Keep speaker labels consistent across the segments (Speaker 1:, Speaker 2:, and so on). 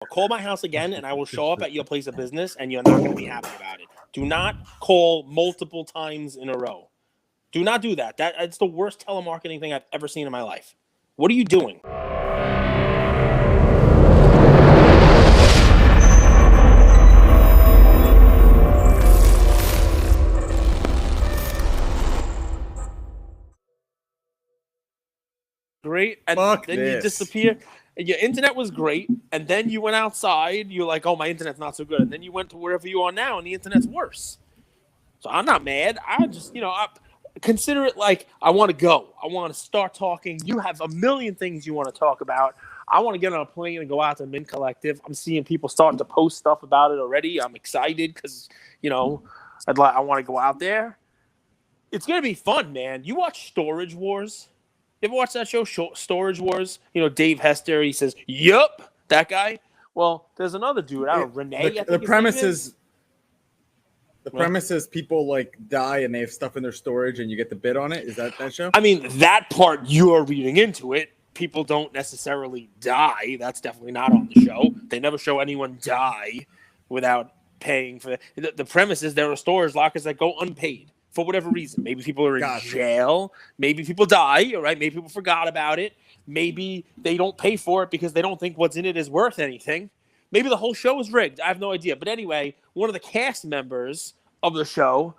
Speaker 1: Call my house again, and I will show up at your place of business, and you're not going to be happy about it. Do not call multiple times in a row. Do not do that. That's the worst telemarketing thing I've ever seen in my life. What are you doing? Great, and then you disappear. And your internet was great, and then you went outside. You're like, "Oh, my internet's not so good." And then you went to wherever you are now, and the internet's worse. So I'm not mad. I just, I consider it like I want to go. I want to start talking. You have a million things you want to talk about. I want to get on a plane and go out to Mint Collective. I'm seeing people starting to post stuff about it already. I'm excited because, I want to go out there. It's gonna be fun, man. You watch Storage Wars? You ever watch that show, Storage Wars? Dave Hester, he says, yup, that guy. Well, there's another dude, Renee.
Speaker 2: The premise is people like die and they have stuff in their storage and you get the bid on it. Is that show?
Speaker 1: I mean, that part you're reading into it. People don't necessarily die. That's definitely not on the show. They never show anyone die without paying for it. The premise is there are storage lockers that go unpaid. For whatever reason. Maybe people are in jail. Maybe people die, all right? Maybe people forgot about it. Maybe they don't pay for it because they don't think what's in it is worth anything. Maybe the whole show is rigged. I have no idea. But anyway, one of the cast members of the show,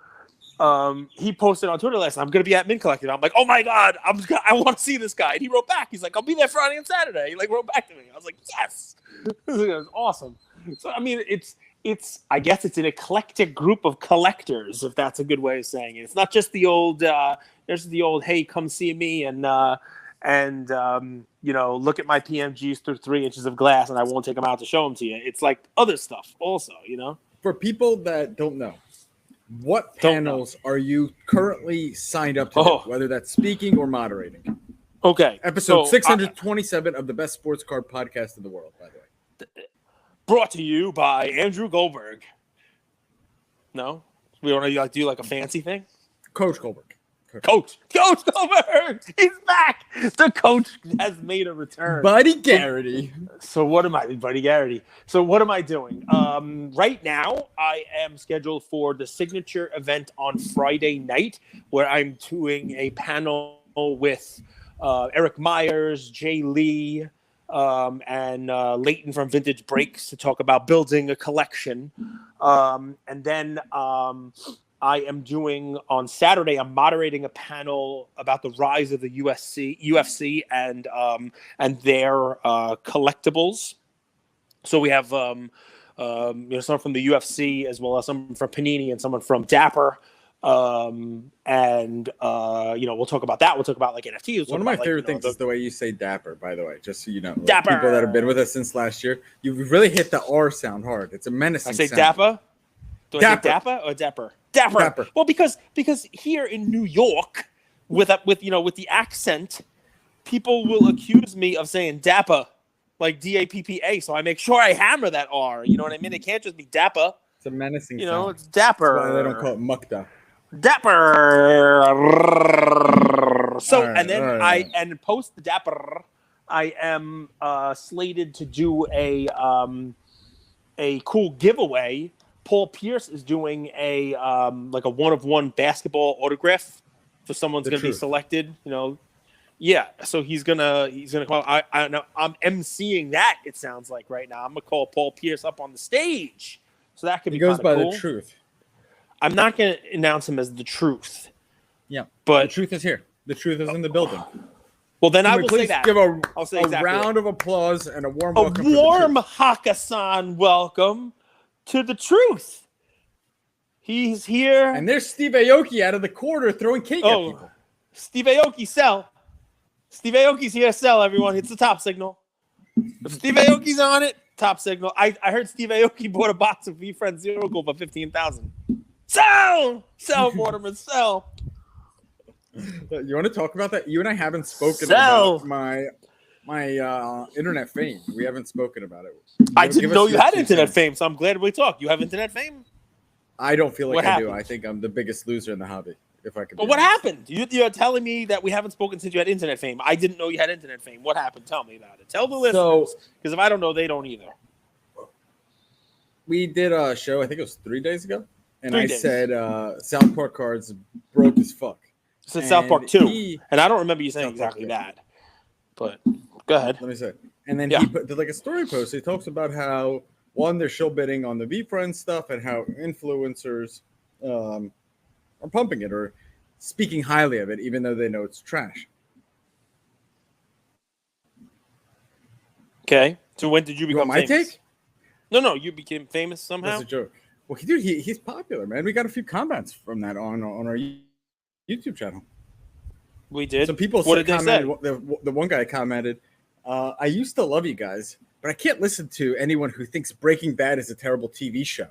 Speaker 1: he posted on Twitter last night, I'm going to be at Mint Collective. I'm like, oh, my God, I want to see this guy. And he wrote back. He's like, I'll be there Friday and Saturday. He wrote back to me. I was like, yes. It was awesome. So, I mean, I guess it's an eclectic group of collectors, if that's a good way of saying it. It's not just the old, there's the old, hey, come see me and look at my PMGs through 3 inches of glass and I won't take them out to show them to you. It's like other stuff also,
Speaker 2: For people that don't know, what panels are you currently signed up to, whether that's speaking or moderating?
Speaker 1: Okay.
Speaker 2: Episode 627 of the best sports card podcast in the world, by the way.
Speaker 1: Brought to you by Andrew Goldberg. No? We want to do a fancy thing?
Speaker 2: Coach Goldberg.
Speaker 1: Coach Goldberg! He's back! The coach has made a return.
Speaker 2: Buddy Garrity.
Speaker 1: So what am I doing? Right now, I am scheduled for the signature event on Friday night where I'm doing a panel with Eric Myers, Jay Lee, and Leighton from Vintage Breaks to talk about building a collection. And then I am doing on Saturday, I'm moderating a panel about the rise of the UFC and their collectibles. So we have someone from the UFC as well as someone from Panini and someone from Dapper. We'll talk about that. We'll talk about NFTs.
Speaker 2: One of my favorite things is the way you say Dapper, by the way, just so you know.
Speaker 1: Dapper.
Speaker 2: People that have been with us since last year, you've really hit the R sound hard. It's a menacing sound.
Speaker 1: I say Dapper? Do I say Dapper or Dapper? Dapper. Well, because here in New York, with the accent, people will accuse me of saying Dapper, like D-A-P-P-A. So I make sure I hammer that R. You know what I mean? It can't just be Dapper.
Speaker 2: It's a menacing sound.
Speaker 1: It's Dapper.
Speaker 2: That's why they don't call it Mukta.
Speaker 1: Dapper. So, and post the Dapper, I am slated to do a cool giveaway. Paul Pierce is doing a 1-of-1 basketball autograph for someone's going to be selected. Yeah. So he's gonna call. I know I'm emceeing that. It sounds like right now. I'm gonna call Paul Pierce up on the stage. So that could be.
Speaker 2: He goes by
Speaker 1: cool.
Speaker 2: The Truth.
Speaker 1: I'm not going to announce him as the Truth.
Speaker 2: Yeah,
Speaker 1: but
Speaker 2: the Truth is here. The Truth is in the building.
Speaker 1: Well, then I will say that.
Speaker 2: Give a
Speaker 1: exactly
Speaker 2: round of applause and a warm
Speaker 1: welcome. A warm Hakkasan welcome to the Truth. He's here.
Speaker 2: And there's Steve Aoki out of the corner throwing cake at people.
Speaker 1: Steve Aoki, sell. Steve Aoki's here to sell, everyone. It's the top signal. If Steve Aoki's on it, top signal. I heard Steve Aoki bought a box of V-Friend Zero Gold for $15,000. Sell, Mortimer, sell.
Speaker 2: You want to talk about that? You and I haven't spoken about my internet fame. We haven't spoken about it.
Speaker 1: I didn't know you had internet fame, so I'm glad we talked. You have internet fame?
Speaker 2: I don't feel like I do. I think I'm the biggest loser in the hobby. If I could.
Speaker 1: But what happened? You're telling me that we haven't spoken since you had internet fame. I didn't know you had internet fame. What happened? Tell me about it. Tell the listeners, because if I don't know, they don't either.
Speaker 2: we did a show. I think it was 3 days ago, and
Speaker 1: 3 days.
Speaker 2: said South Park cards broke as fuck.
Speaker 1: It's in South Park 2, and I don't remember you saying
Speaker 2: South Park
Speaker 1: exactly
Speaker 2: 2.
Speaker 1: that. But go ahead.
Speaker 2: Let me say. And then he did like a story post. He talks about how they're show bidding on the VFriends stuff and how influencers are pumping it or speaking highly of it, even though they know it's trash.
Speaker 1: Okay. So when did you become
Speaker 2: my
Speaker 1: famous?
Speaker 2: take?
Speaker 1: No, you became famous somehow.
Speaker 2: That's a joke. Well, dude, he's popular, man. We got a few comments from that on our YouTube channel.
Speaker 1: We did.
Speaker 2: Some people
Speaker 1: what did they say?
Speaker 2: The one guy commented, I used to love you guys, but I can't listen to anyone who thinks Breaking Bad is a terrible TV show.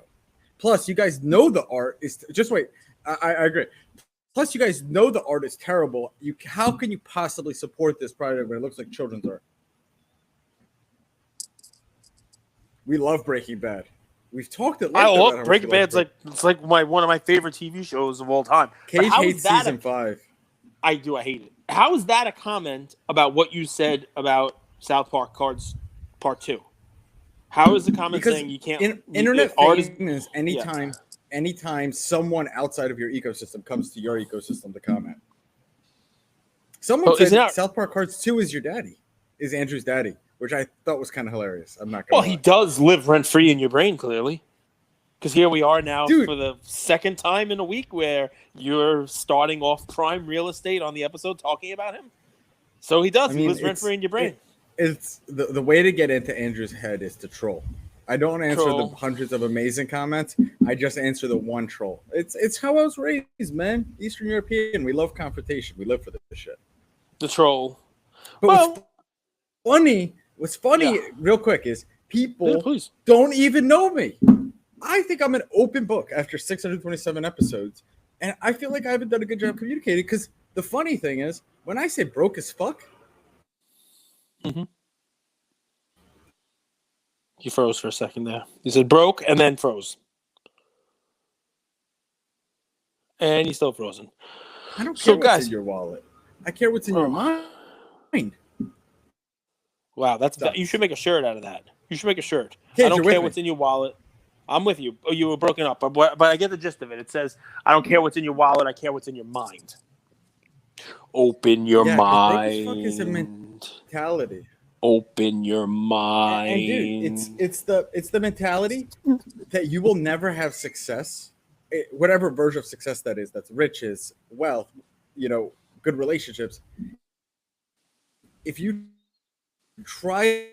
Speaker 2: Plus, you guys know the art is just wait. I agree. Plus, you guys know the art is terrible. How can you possibly support this product when it looks like children's art? We love Breaking Bad. We've talked at length.
Speaker 1: I love Breaking Bad's like one of my favorite TV shows of all time.
Speaker 2: Cage hates season 5.
Speaker 1: I do. I hate it. How is that a comment about what you said about South Park Cards Part 2? How is the comment saying you can't?
Speaker 2: Internet fame is anytime someone outside of your ecosystem comes to your ecosystem to comment. Someone said South Park Cards 2 is your daddy, is Andrew's daddy, which I thought was kind of hilarious. I'm not going to lie.
Speaker 1: He does live rent free in your brain, clearly. Because here we are now for the second time in a week where you're starting off prime real estate on the episode talking about him. So he does. He lives rent free in your brain.
Speaker 2: It's the way to get into Andrew's head is to troll. I don't answer the hundreds of amazing comments. I just answer the one troll. It's how I was raised, man. Eastern European. We love confrontation. We live for this shit.
Speaker 1: The troll.
Speaker 2: But what's funny, real quick, is people don't even know me. I think I'm an open book after 627 episodes, and I feel like I haven't done a good job communicating because the funny thing is, when I say broke as fuck,
Speaker 1: You froze for a second there. You said broke and then froze. And you're still frozen.
Speaker 2: I don't care what's in your wallet. I care what's in your mind.
Speaker 1: Wow, you should make a shirt out of that. You should make a shirt. I don't care what's in your wallet. I'm with you. Oh, you were broken up, but I get the gist of it. It says, I don't care what's in your wallet. I care what's in your mind. Open your mind.
Speaker 2: What the fuck is a mentality?
Speaker 1: Open your mind.
Speaker 2: And dude, it's the mentality that you will never have success, whatever version of success that is. That's riches, wealth, good relationships. If you try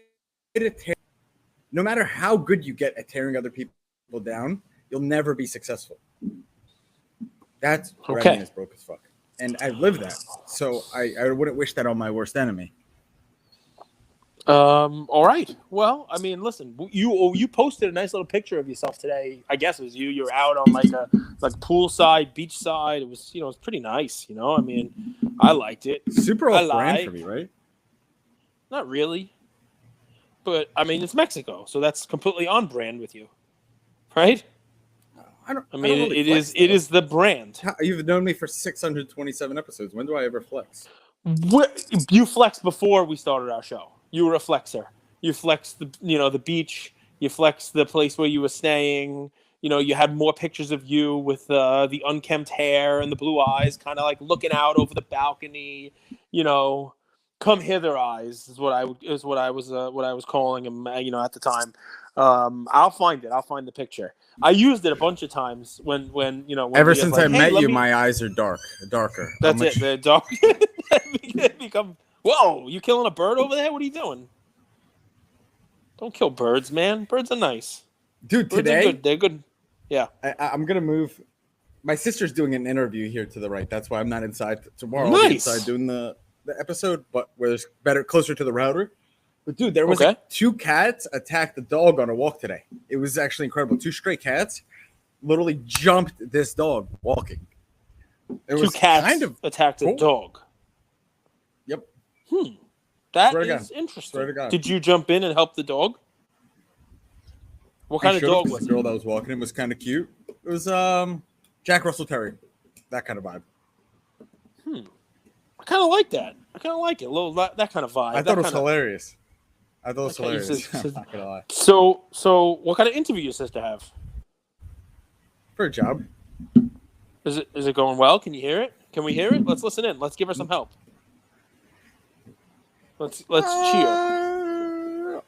Speaker 2: to no matter how good you get at tearing other people down, you'll never be successful. That's writing is broke as fuck. And I live that. So I wouldn't wish that on my worst enemy.
Speaker 1: All right. Well, I mean, listen, you posted a nice little picture of yourself today. I guess it was you. You're out on like poolside, beachside. It was, it was pretty nice. I mean, I liked it.
Speaker 2: Super off brand for me, right?
Speaker 1: Not really. But I mean, it's Mexico, so that's completely on brand with you, right? It is the brand.
Speaker 2: You've known me for 627 episodes. When do I ever flex?
Speaker 1: You flexed before we started our show. You were a flexer. You flexed the beach. You flexed the place where you were staying. You had more pictures of you with the unkempt hair and the blue eyes, kind of like looking out over the balcony. Come hither eyes is what I was calling him. At the time. I'll find it. I'll find the picture. I used it a bunch of times when
Speaker 2: ever since I met you, my eyes are darker.
Speaker 1: That's it. They're dark. They become. Whoa! You killing a bird over there? What are you doing? Don't kill birds, man. Birds are nice.
Speaker 2: Dude,
Speaker 1: birds
Speaker 2: today
Speaker 1: are good. They're good. Yeah.
Speaker 2: I'm gonna move. My sister's doing an interview here to the right. That's why I'm not inside tomorrow.
Speaker 1: Nice.
Speaker 2: I'll be inside doing the episode, but where it's closer to the router. But dude, there was 2 cats attacked the dog on a walk today. It was actually incredible. 2 stray cats literally jumped this dog walking.
Speaker 1: 2 cats attacked a dog.
Speaker 2: Yep.
Speaker 1: That is interesting. Did you jump in and help the dog? What kind of dog was it?
Speaker 2: The girl that was walking in was kind of cute. It was Jack Russell Terrier. That kind of vibe.
Speaker 1: I kind of like that. I kind of like it. A little that kind of vibe.
Speaker 2: I thought it was hilarious. I thought it was
Speaker 1: Okay,
Speaker 2: hilarious. I'm not gonna lie.
Speaker 1: So what kind of interview your sister have?
Speaker 2: For a job.
Speaker 1: Is it going well? Can you hear it? Can we hear it? Let's listen in. Let's give her some help. Let's cheer.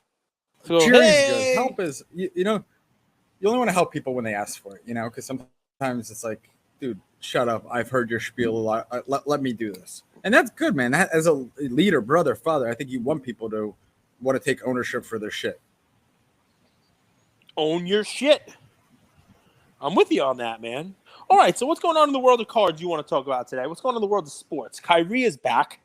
Speaker 1: So,
Speaker 2: Cheering is
Speaker 1: hey!
Speaker 2: good. Help is you know, you only want to help people when they ask for it, you know, because sometimes it's like, dude, shut up. I've heard your spiel a lot. Let me do this. And that's good, man. That, as a leader, brother, father, I think you want people to want to take ownership for their shit.
Speaker 1: Own your shit. I'm with you on that, man. All right, so what's going on in the world of cards you want to talk about today? What's going on in the world of sports? Kyrie is back,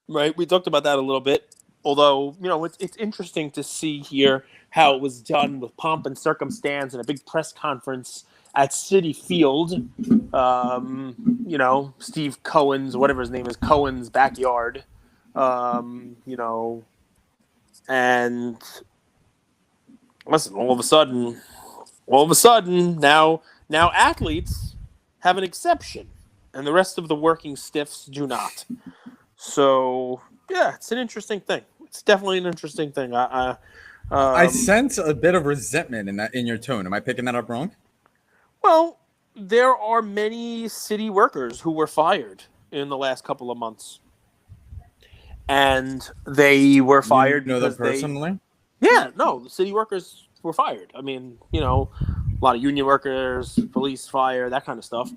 Speaker 1: right? We talked about that a little bit. Although, you know, it's interesting to see here how it was done with pomp and circumstance and a big press conference at Citi Field. You know, Steve Cohen's, whatever his name is, Cohen's backyard. You know, and listen, all of a sudden, now athletes have an exception, and the rest of the working stiffs do not. So, yeah, it's an interesting thing. It's definitely an interesting thing.
Speaker 2: I sense a bit of resentment in your tone. Am I picking that up wrong?
Speaker 1: Well, there are many city workers who were fired in the last couple of months, and they were fired.
Speaker 2: You know them
Speaker 1: because
Speaker 2: personally?
Speaker 1: Yeah, no, the city workers were fired. I mean, you know, a lot of union workers, police fire, that kind of stuff,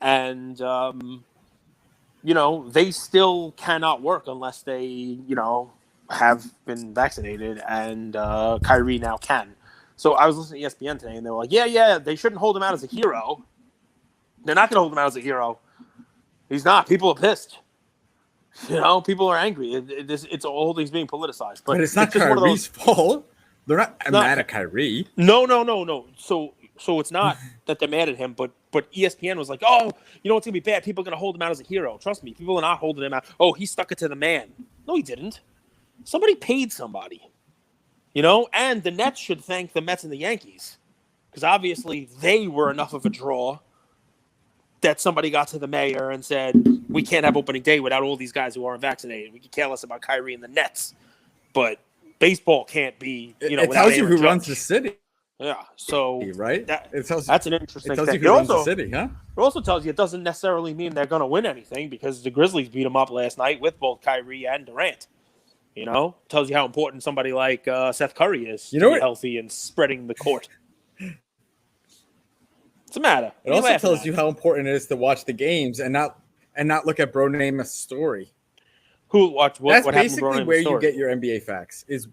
Speaker 1: and you know, they still cannot work unless they, you know, have been vaccinated, and Kyrie now can. So I was listening to ESPN today, and they were like, yeah, they shouldn't hold him out as a hero. They're not going to hold him out as a hero. He's not. People are pissed. You know, people are angry. It's all these being politicized. But
Speaker 2: it's not Kyrie's fault. They're not mad at Kyrie.
Speaker 1: No. So it's not that they're mad at him, but ESPN was like, oh, you know what's going to be bad? People are going to hold him out as a hero. Trust me, people are not holding him out. Oh, he stuck it to the man. No, he didn't. Somebody paid somebody. You know, and the Nets should thank the Mets and the Yankees because obviously they were enough of a draw that somebody got to the mayor and said, we can't have opening day without all these guys who aren't vaccinated. We could care less about Kyrie and the Nets. But baseball can't be, you know,
Speaker 2: it tells you who runs the city.
Speaker 1: Yeah, so
Speaker 2: right. That's
Speaker 1: an interesting thing.
Speaker 2: It tells you who runs the city, huh?
Speaker 1: It also tells you it doesn't necessarily mean they're going to win anything because the Grizzlies beat them up last night with both Kyrie and Durant. You know, tells you how important somebody like Seth Curry is to be healthy and spreading the court. What's the matter?
Speaker 2: It also tells you how important it is to watch the games and not look at Bro Namath's story.
Speaker 1: Who watch what?
Speaker 2: That's
Speaker 1: what
Speaker 2: basically where you get your NBA facts. Is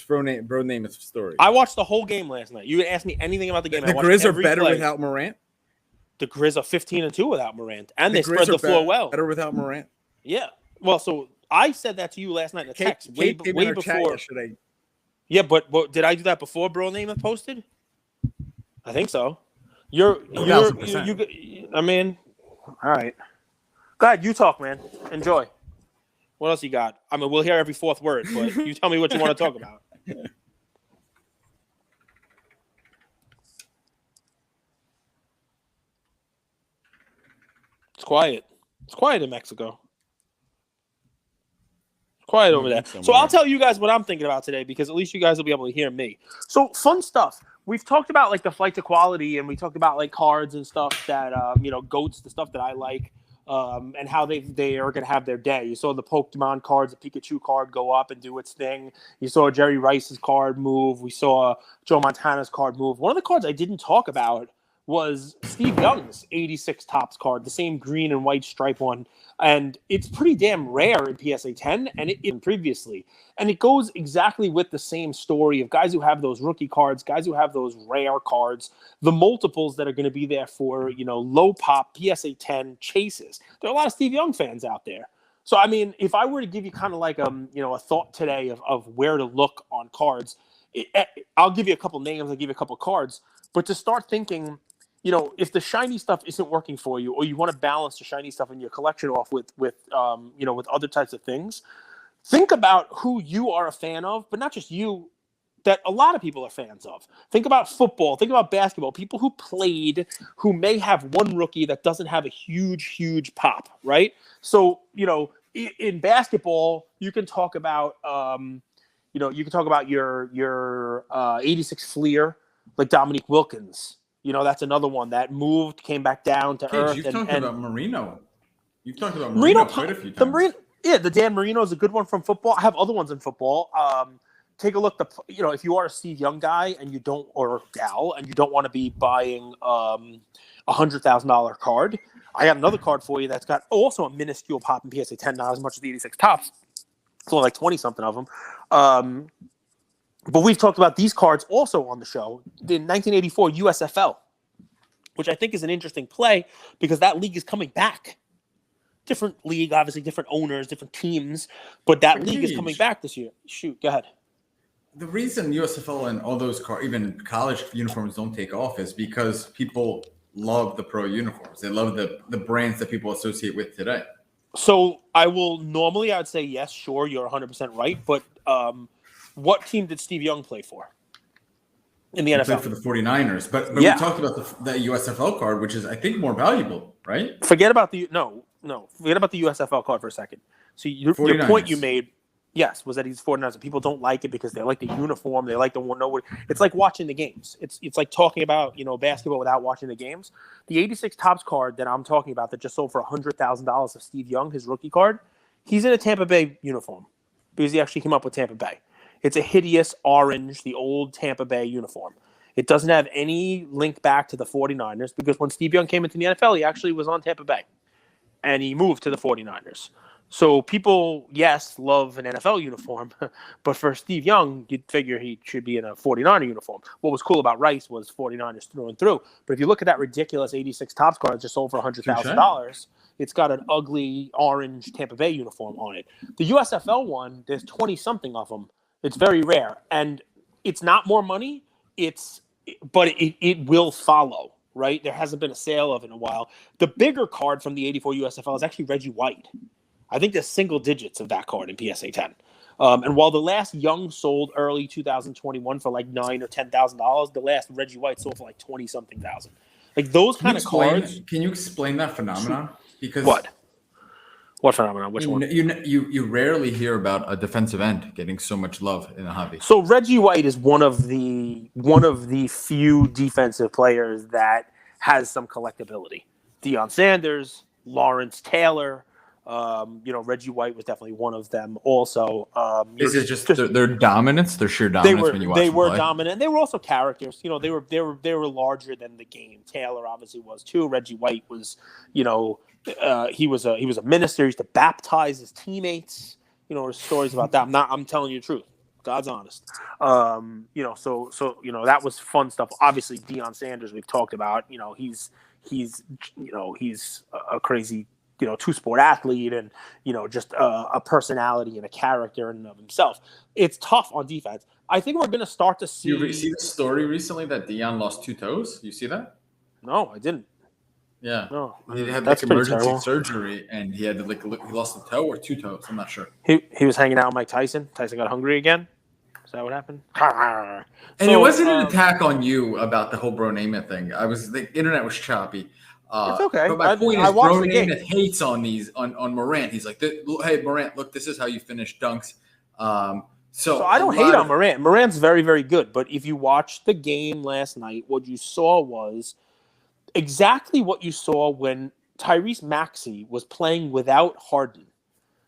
Speaker 2: Bro Namath's story.
Speaker 1: I watched the whole game last night. You can ask me anything about the game.
Speaker 2: The Grizz are better without Morant.
Speaker 1: The Grizz are 15-2 without Morant, and they spread the floor well.
Speaker 2: Better without Morant.
Speaker 1: Yeah. Well, so I said that to you last night in a text, way before.
Speaker 2: Yesterday.
Speaker 1: Yeah, but did I do that before Bro Namath posted? I think so. You. I mean, all right. Go ahead, you talk, man. Enjoy. What else you got? I mean, we'll hear every fourth word, but you tell me what you want to talk about. It's quiet. It's quiet in Mexico. It's quiet over there. So I'll tell you guys what I'm thinking about today because at least you guys will be able to hear me. So fun stuff. We've talked about like the flight to quality and we talked about like cards and stuff that, you know, GOATs, the stuff that I like. And how they are going to have their day. You saw the Pokemon cards, the Pikachu card go up and do its thing. You saw Jerry Rice's card move. We saw Joe Montana's card move. One of the cards I didn't talk about was Steve Young's 86 Topps card, the same green and white stripe one. And it's pretty damn rare in PSA 10 and it previously. And it goes exactly with the same story of guys who have those rookie cards, guys who have those rare cards, the multiples that are going to be there for, you know, low pop PSA 10 chases. There are a lot of Steve Young fans out there. So, I mean, if I were to give you kind of like, you know, a thought today of where to look on cards, I'll give you a couple names, I'll give you a couple cards, but to start thinking, you know, if the shiny stuff isn't working for you, or you want to balance the shiny stuff in your collection off with you know, with other types of things, think about who you are a fan of, but not just you, that a lot of people are fans of. Think about football, think about basketball, people who played, who may have one rookie that doesn't have a huge pop, right? So, you know, in basketball, you can talk about, You can talk about your 86 Fleer, like Dominique Wilkins. That's another one that moved, came back down to
Speaker 2: Kids,
Speaker 1: earth.
Speaker 2: you've
Speaker 1: and
Speaker 2: talked about Marino. You've talked about
Speaker 1: Marino,
Speaker 2: Marino quite a few
Speaker 1: the
Speaker 2: times.
Speaker 1: Marino, yeah, the Dan Marino is a good one from football. I have other ones in football. Take a look. If you are a Steve Young guy and you don't, or gal, and you don't want to be buying $100,000 card, I got another card for you that's got also a minuscule pop in PSA 10, not as much as the 86 tops. It's only like 20 something of them. But we've talked about these cards also on the show. The 1984 USFL, which I think is an interesting play because that league is coming back. Different league, obviously, different owners, different teams, but that league is coming back this year. Shoot, go ahead.
Speaker 2: The reason USFL and all those even college uniforms don't take off is because people love the pro uniforms. They love the brands that people associate with today.
Speaker 1: So I would say yes, sure, you're 100% right. But what team did Steve Young play for in the NFL?
Speaker 2: He played for the 49ers. But
Speaker 1: yeah.
Speaker 2: We talked about the USFL card, which is, I think, more valuable, right?
Speaker 1: Forget about the USFL card for a second. So your point you made, yes, was that he's 49ers. People don't like it because they like the uniform. They like to know what it's like watching the games. It's like talking about basketball without watching the games. The 86 Topps card that I'm talking about that just sold for $100,000 of Steve Young, his rookie card, he's in a Tampa Bay uniform because he actually came up with Tampa Bay. It's a hideous orange, the old Tampa Bay uniform. It doesn't have any link back to the 49ers because when Steve Young came into the NFL, he actually was on Tampa Bay and he moved to the 49ers. So people, yes, love an NFL uniform, but for Steve Young, you'd figure he should be in a 49er uniform. What was cool about Rice was 49ers through and through. But if you look at that ridiculous 86 Topps card just sold for $100,000, it's got an ugly orange Tampa Bay uniform on it. The USFL one, there's 20-something of them. It's very rare. And it's not more money, but it will follow, right? There hasn't been a sale of it in a while. The bigger card from the 84 USFL is actually Reggie White. I think there's single digits of that card in PSA 10. And while the last Young sold early 2021 for like $9,000 or $10,000, the last Reggie White sold for like 20-something thousand. Like those kind of cards.
Speaker 2: Can you explain that phenomenon? Because
Speaker 1: what phenomenon? Which one?
Speaker 2: You rarely hear about a defensive end getting so much love in a hobby.
Speaker 1: So Reggie White is one of the few defensive players that has some collectability. Deion Sanders, Lawrence Taylor. Reggie White was definitely one of them. Also,
Speaker 2: is it just their dominance, their sheer dominance when you watch them play? They were
Speaker 1: dominant. They were also characters. They were larger than the game. Taylor obviously was too. Reggie White was, he was a minister. He used to baptize his teammates. There's stories about that. I'm telling you the truth. God's honest. That was fun stuff. Obviously, Deion Sanders we've talked about. He's a crazy two-sport athlete and, just a personality and a character in and of himself. It's tough on defense. I think we're going to start to see...
Speaker 2: You see the story recently that Deion lost 2 toes? You see that?
Speaker 1: No, I didn't.
Speaker 2: Yeah.
Speaker 1: No.
Speaker 2: He had emergency surgery and he had to he lost a toe or 2 toes. I'm not sure.
Speaker 1: He was hanging out with Mike Tyson. Tyson got hungry again. Is that what happened?
Speaker 2: And it wasn't an attack on you about the whole Bro Namath thing. The internet was choppy.
Speaker 1: It's okay.
Speaker 2: But my point is, Bro Namath hates on Morant. He's like, hey, Morant, look, this is how you finish dunks. So
Speaker 1: I don't hate on Morant. Morant's very, very good. But if you watched the game last night, what you saw was exactly what you saw when Tyrese Maxey was playing without Harden.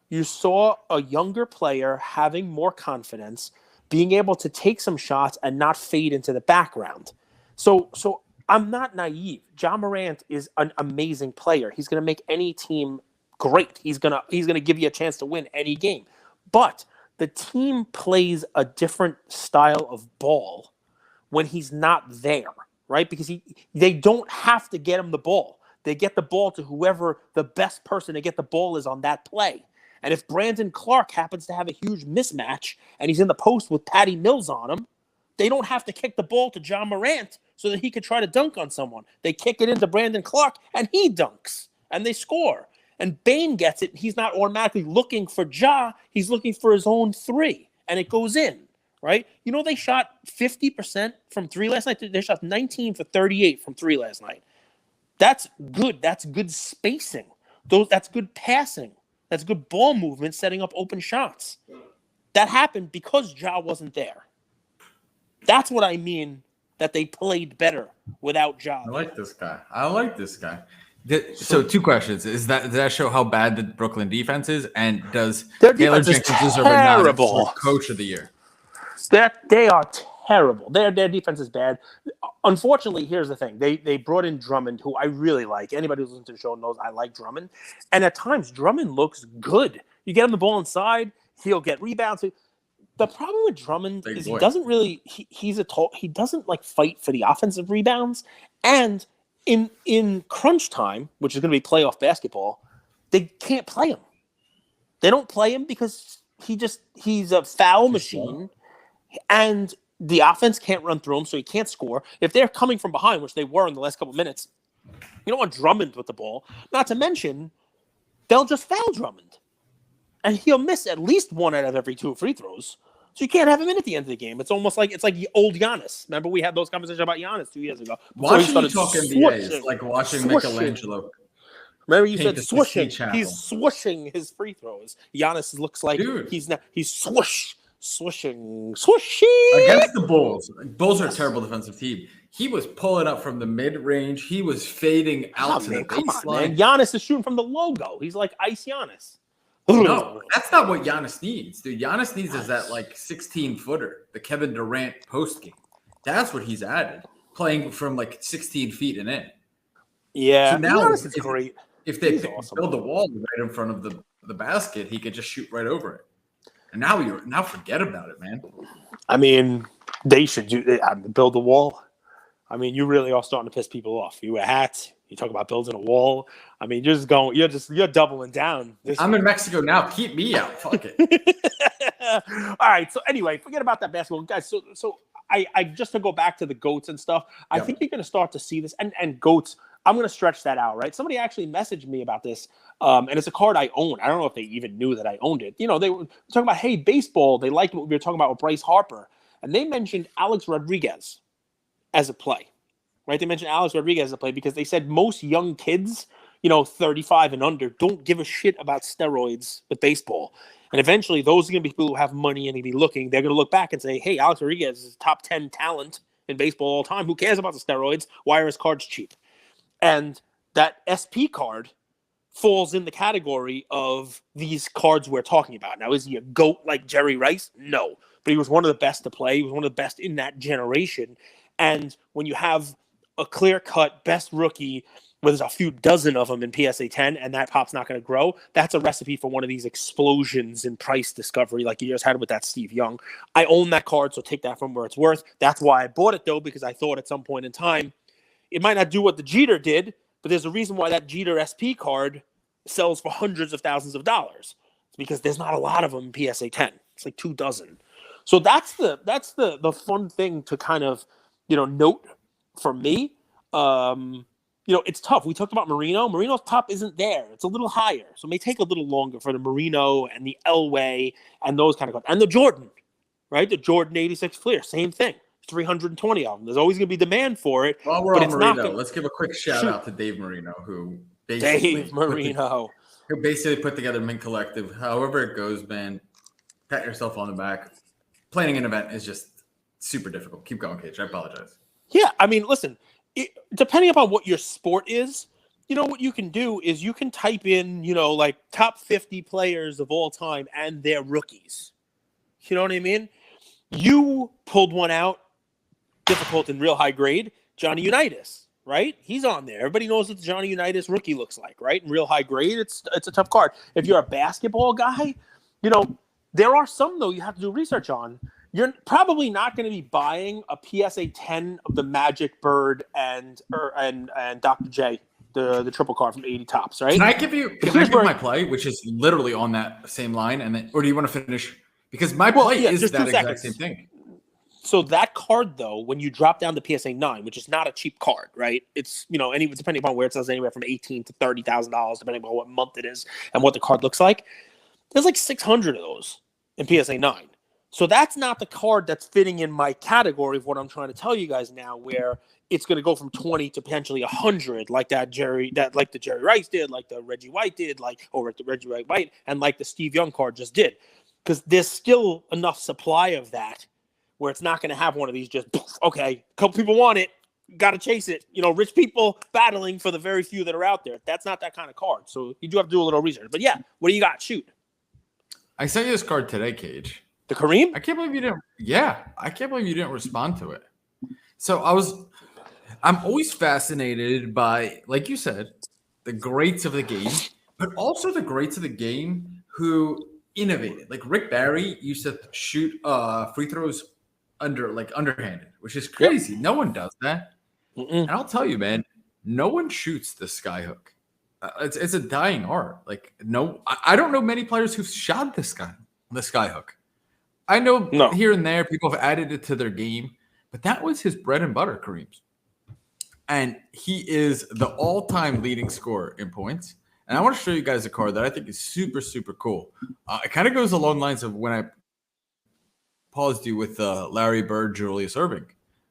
Speaker 1: You saw a younger player having more confidence, being able to take some shots and not fade into the background. So I'm not naive. Ja Morant is an amazing player. He's going to make any team great. He's going to give you a chance to win any game. But the team plays a different style of ball when he's not there, right? Because they don't have to get him the ball. They get the ball to whoever the best person to get the ball is on that play. And if Brandon Clark happens to have a huge mismatch and he's in the post with Patty Mills on him, they don't have to kick the ball to Ja Morant so that he could try to dunk on someone. They kick it into Brandon Clark, and he dunks, and they score. And Bane gets it. He's not automatically looking for Ja. He's looking for his own 3, and it goes in, right? They shot 50% from 3 last night. They shot 19 for 38 from 3 last night. That's good. That's good spacing. That's good passing. That's good ball movement, setting up open shots. that happened because Ja wasn't there. That's what I mean, that they played better without Ja.
Speaker 3: I like this guy. So 2 questions. Does that show how bad the Brooklyn defense is? And does Taylor Jenkins deserve a nod for coach of the year?
Speaker 1: They are terrible. Their defense is bad. Unfortunately, here's the thing. They brought in Drummond, who I really like. Anybody who's listened to the show knows I like Drummond. And at times, Drummond looks good. You get him the ball inside, he'll get rebounds. The problem with Drummond is he doesn't really he doesn't like fight for the offensive rebounds. And in crunch time, which is going to be playoff basketball, they can't play him. They don't play him because he's a foul machine, and the offense can't run through him, so he can't score. If they're coming from behind, which they were in the last couple of minutes, you don't want Drummond with the ball. Not to mention, they'll just foul Drummond, and he'll miss at least 1 out of every 2 free throws. So you can't have him in at the end of the game. It's almost like the old Giannis. Remember we had those conversations about Giannis 2 years ago.
Speaker 3: Watching you talk NBA is like watching
Speaker 1: swooshing.
Speaker 3: Michelangelo.
Speaker 1: Remember you said swooshing. He's swooshing his free throws. Giannis looks like he's swooshing
Speaker 3: against the Bulls. Bulls are a terrible defensive team. He was pulling up from the mid-range. He was fading out to the baseline.
Speaker 1: Giannis is shooting from the logo. He's like Ice Giannis.
Speaker 3: No, that's not what Giannis needs, dude. Giannis needs is that like 16-footer, the Kevin Durant post game. That's what he's added, playing from like 16 feet and in.
Speaker 1: Yeah,
Speaker 3: so now
Speaker 1: Giannis is great.
Speaker 3: If they build the wall right in front of the basket, he could just shoot right over it. And now forget about it, man.
Speaker 1: I mean, they should build the wall. I mean, you really are starting to piss people off. You wear hats. You talk about building a wall. I mean, you're doubling down.
Speaker 3: I'm in Mexico now. Keep me out. Fuck it.
Speaker 1: All right. So anyway, forget about that basketball, guys. So I just to go back to the GOATs and stuff. I think you're going to start to see this and GOATs. I'm going to stretch that out, right? Somebody actually messaged me about this, and it's a card I own. I don't know if they even knew that I owned it. You know, they were talking about, hey, baseball. They liked what we were talking about with Bryce Harper, and they mentioned Alex Rodriguez as a play. Right, they mentioned Alex Rodriguez as a play because they said most young kids, 35 and under, don't give a shit about steroids with baseball. And eventually, those are going to be people who have money and going to be looking. They're going to look back and say, hey, Alex Rodriguez is top 10 talent in baseball all time. Who cares about the steroids? Why are his cards cheap? And that SP card falls in the category of these cards we're talking about. Now, is he a GOAT like Jerry Rice? No. But he was one of the best to play. He was one of the best in that generation. And when you have a clear-cut best rookie where there's a few dozen of them in PSA 10 and that pop's not going to grow, that's a recipe for one of these explosions in price discovery like you just had with that Steve Young. I own that card, so take that from where it's worth. That's why I bought it, though, because I thought at some point in time it might not do what the Jeter did, but there's a reason why that Jeter SP card sells for hundreds of thousands of dollars. It's because there's not a lot of them in PSA 10. It's like 2 dozen. So that's the fun thing to kind of, note for me. It's tough. We talked about Marino. Marino's top isn't there. It's a little higher. So it may take a little longer for the Marino and the Elway and those kind of cards. And the Jordan, right? The Jordan 86 Fleer, same thing. 320 of them. There's always going to be demand for it.
Speaker 3: While we're on Marino, let's give a quick shout out to Dave Marino, who basically put together Mint Collective. However it goes, man, pat yourself on the back. Planning an event is just super difficult. Keep going, Cage. I apologize.
Speaker 1: Yeah, I mean, listen, depending upon what your sport is, what you can do is you can type in, like top 50 players of all time and their rookies. You know what I mean? You pulled one out, difficult and real high grade, Johnny Unitas, right? He's on there. Everybody knows what the Johnny Unitas rookie looks like, right? In real high grade, it's a tough card. If you're a basketball guy, there are some, though, you have to do research on. You're probably not going to be buying a PSA 10 of the Magic Bird and Dr. J, the triple card from 80 Tops, right?
Speaker 3: Can I give my play, which is literally on that same line, or do you want to finish? Because my play is that exact same thing.
Speaker 1: So that card, though, when you drop down to PSA 9, which is not a cheap card, right? It's depending upon where it sells, anywhere from $18,000 to $30,000, depending on what month it is and what the card looks like. There's like 600 of those in PSA 9. So that's not the card that's fitting in my category of what I'm trying to tell you guys now, where it's going to go from 20 to potentially 100, like the Jerry Rice did, like the Reggie White did, the Reggie White, and like the Steve Young card just did. because there's still enough supply of that where it's not going to have one of these just, okay, a couple people want it, got to chase it. Rich people battling for the very few that are out there. That's not that kind of card. So you do have to do a little research. But yeah, what do you got? Shoot.
Speaker 3: I sent you this card today, Cage.
Speaker 1: The Kareem?
Speaker 3: I can't believe you didn't. Yeah, I can't believe you didn't respond to it. So I'm always fascinated by, like you said, the greats of the game, but also the greats of the game who innovated. Like Rick Barry used to shoot free throws underhanded, which is crazy. Yep. No one does that. And I'll tell you, man, no one shoots the skyhook. It's a dying art. Like I don't know many players who've shot the skyhook. I know here and there people have added it to their game, but that was his bread and butter, Kareem's. And he is the all-time leading scorer in points. And I want to show you guys a card that I think is super, super cool. It kind of goes along the lines of when I paused you with Larry Bird, Julius Erving,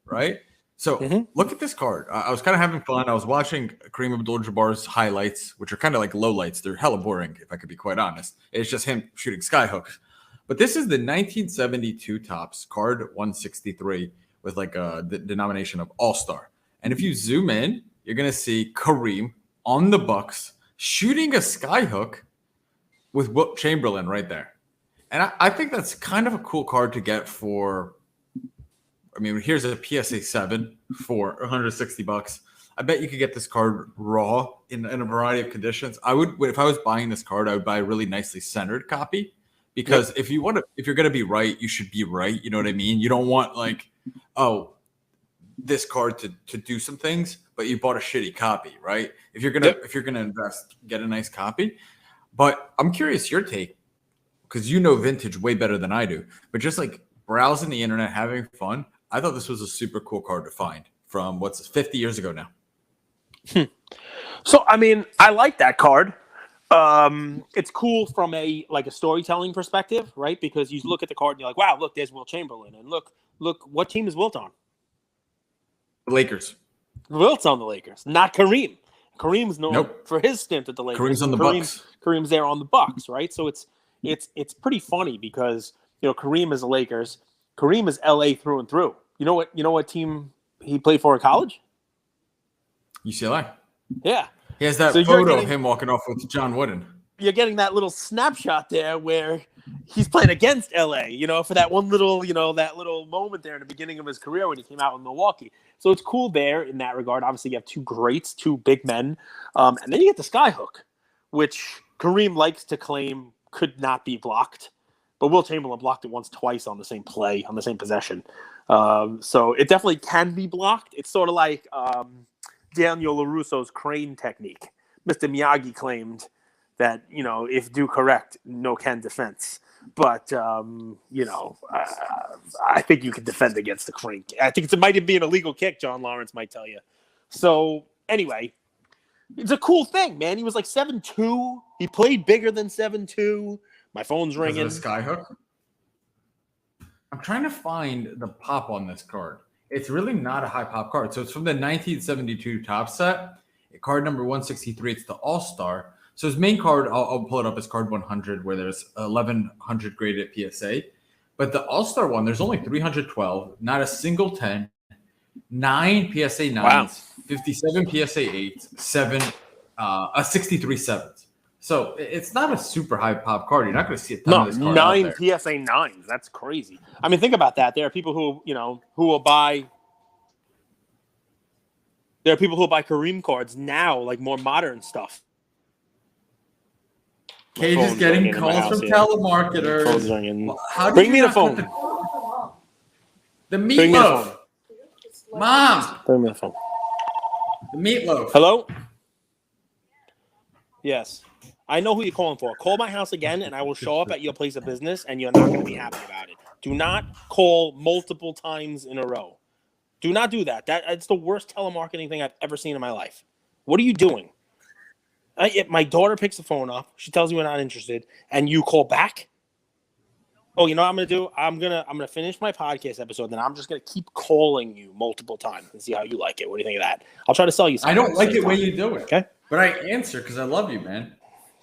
Speaker 3: right? So look at this card. I was kind of having fun. I was watching Kareem Abdul-Jabbar's highlights, which are kind of like lowlights. They're hella boring, if I could be quite honest. It's just him shooting skyhooks. But this is the 1972 Topps card 163 with like the denomination of All-Star. And if you zoom in, you're going to see Kareem on the Bucks shooting a skyhook with Wilt Chamberlain right there. And I think that's kind of a cool card to get for, I mean, here's a PSA 7 for $160. I bet you could get this card raw in a variety of conditions. I would, if I was buying this card, I would buy a really nicely centered copy because if you're going to be right, you should be right. You know what I mean? You don't want like, this card to do some things, but you bought a shitty copy, right? If you're gonna invest, get a nice copy. But I'm curious your take, because you know vintage way better than I do. But just like browsing the internet, having fun, I thought this was a super cool card to find from 50 years ago now.
Speaker 1: So I mean, I like that card. It's cool from a storytelling perspective, right? Because you look at the card and you're like, wow, look, there's Wilt Chamberlain, and look, what team is Wilt on?
Speaker 3: The Lakers.
Speaker 1: Wilt's on the Lakers, not Kareem. Kareem's known for his stint at the Lakers.
Speaker 3: Kareem's on the Bucks.
Speaker 1: Kareem's there on the Bucks, right? So it's pretty funny because Kareem is the Lakers. Kareem is LA through and through. You know what team he played for in college?
Speaker 3: UCLA.
Speaker 1: Yeah.
Speaker 3: He has that photo of him walking off with John Wooden.
Speaker 1: You're getting that little snapshot there where he's playing against LA, for that one little, that little moment there in the beginning of his career when he came out in Milwaukee. So it's cool there in that regard. Obviously, you have two greats, two big men. And then you get the skyhook, which Kareem likes to claim could not be blocked. But Wilt Chamberlain blocked it twice on the same play, on the same possession. So it definitely can be blocked. It's sort of like Daniel LaRusso's crane technique. Mr. Miyagi claimed that, if do correct, no can defense. But, I think you can defend against the crane. I think it might be an illegal kick, John Lawrence might tell you. So, anyway, it's a cool thing, man. He was like 7'2". He played bigger than 7'2". My phone's ringing.
Speaker 3: Is it a skyhook? I'm trying to find the pop on this card. It's really not a high pop card. So it's from the 1972 Top set. Card number 163. It's the All-Star. So his main card, I'll pull it up as card 100, where there's 1,100 graded PSA. But the All-Star one, there's only 312, not a single 10, 9 PSA 9s, wow. 57 PSA 8s, 63 7s. So it's not a super high pop card. You're not going to see a ton of this card
Speaker 1: 9
Speaker 3: out there.
Speaker 1: PSA 9s. That's crazy. I mean, think about that. There are people who will buy. There are people who buy Kareem cards now, like more modern stuff.
Speaker 3: Cage is getting calls from telemarketers. How
Speaker 1: Bring me the phone.
Speaker 3: The meatloaf. Mom.
Speaker 1: Bring me the phone.
Speaker 3: The meatloaf.
Speaker 1: Hello? Yes. I know who you're calling for. Call my house again, and I will show up at your place of business, and you're not going to be happy about it. Do not call multiple times in a row. Do not do that. That's the worst telemarketing thing I've ever seen in my life. What are you doing? My daughter picks the phone up. She tells you we're not interested, and you call back. Oh, you know what I'm gonna do? I'm gonna finish my podcast episode, then I'm just gonna keep calling you multiple times and see how you like it. What do you think of that? I'll try to sell you something.
Speaker 3: I don't like it when you do it.
Speaker 1: Okay,
Speaker 3: but I answer because I love you, man.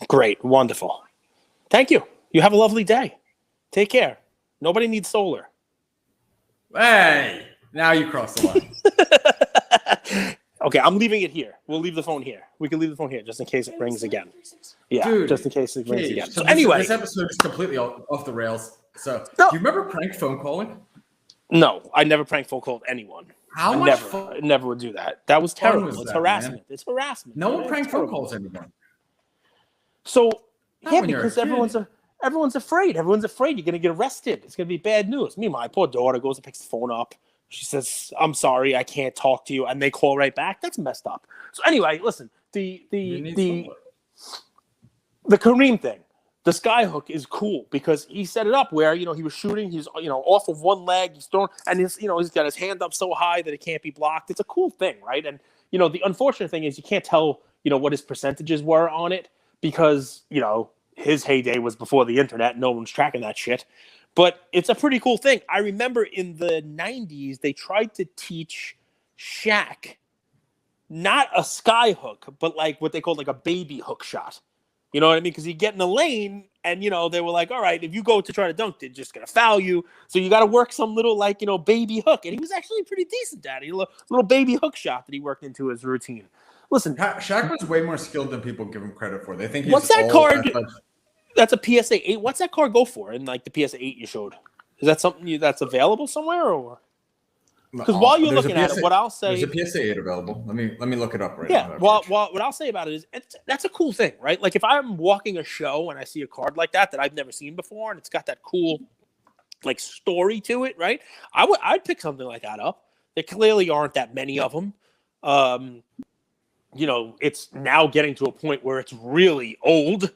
Speaker 1: Great, wonderful. Thank you. You have a lovely day. Take care. Nobody needs solar.
Speaker 3: Hey, now you crossed the line.
Speaker 1: Okay, I'm leaving it here. We'll leave the phone here. We can leave the phone here just in case it rings again. Yeah,
Speaker 3: Dude,
Speaker 1: just in case it rings again.
Speaker 3: So
Speaker 1: anyway.
Speaker 3: This episode is completely off the rails. So,
Speaker 1: No.
Speaker 3: do you remember prank phone calling?
Speaker 1: No, I never prank phone called anyone.
Speaker 3: How
Speaker 1: I
Speaker 3: much
Speaker 1: never would do that. That was terrible.
Speaker 3: was
Speaker 1: It's
Speaker 3: that,
Speaker 1: harassment.
Speaker 3: man?
Speaker 1: It's harassment.
Speaker 3: No one prank phone calls anymore.
Speaker 1: So,
Speaker 3: Not
Speaker 1: yeah,
Speaker 3: when you're a
Speaker 1: because
Speaker 3: kid.
Speaker 1: everyone's afraid. Everyone's afraid you're going to get arrested. It's going to be bad news. Me, my poor daughter goes and picks the phone up. She says, "I'm sorry, I can't talk to you," and they call right back. That's messed up. So anyway, listen, the Kareem thing, the skyhook is cool because he set it up where he was shooting, he's off of one leg, he's throwing, and he's got his hand up so high that it can't be blocked. It's a cool thing, right? And the unfortunate thing is you can't tell what his percentages were on it because his heyday was before the internet. No one's tracking that shit. But it's a pretty cool thing. I remember in the 90s, they tried to teach Shaq not a sky hook, but like what they called like a baby hook shot. You know what I mean? Because he'd get in the lane and, they were like, all right, if you go to try to dunk, they're just going to foul you. So you got to work some little baby hook. And he was actually pretty decent at it. A little baby hook shot that he worked into his routine. Listen.
Speaker 3: Shaq was way more skilled than people give him credit for. They think he's
Speaker 1: what's that card? That's a PSA 8. What's that card go for in like the PSA 8 you showed? Is that something that's available somewhere or? Because while you're looking at it, what I'll say,
Speaker 3: there's a PSA 8 available. Let me look it up right now.
Speaker 1: Yeah. Well, what I'll say about it is that's a cool thing, right? Like if I'm walking a show and I see a card like that I've never seen before, and it's got that cool like story to it, right? I'd pick something like that up. There clearly aren't that many of them. It's now getting to a point where it's really old.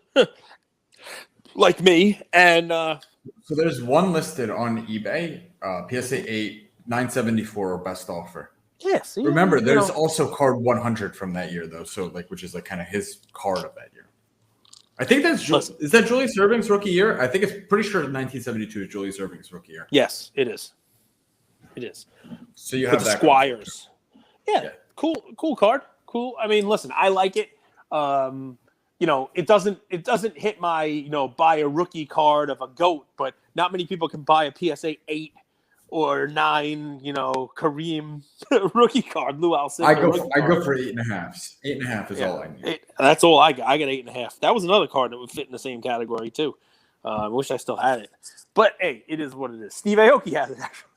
Speaker 1: Like me, and
Speaker 3: so there's one listed on eBay, PSA 8, 974 best offer.
Speaker 1: Yes.
Speaker 3: Remember, there's also card 100 from that year though, so like which is like kind of his card of that year. I think is that Julius Erving's rookie year? I think it's pretty sure 1972 is Julius Erving's rookie year.
Speaker 1: Yes, it is. It is.
Speaker 3: So you have
Speaker 1: the Squires. Yeah, cool card. Cool. I mean, listen, I like it. It doesn't hit my, buy a rookie card of a GOAT, but not many people can buy a PSA 8 or 9, Kareem rookie card. Lou Alcindor.
Speaker 3: I go for 8.5. 8.5 is all I need.
Speaker 1: That's all I got. I got 8.5. That was another card that would fit in the same category too. I wish I still had it, but hey, it is what it is. Steve Aoki has it actually.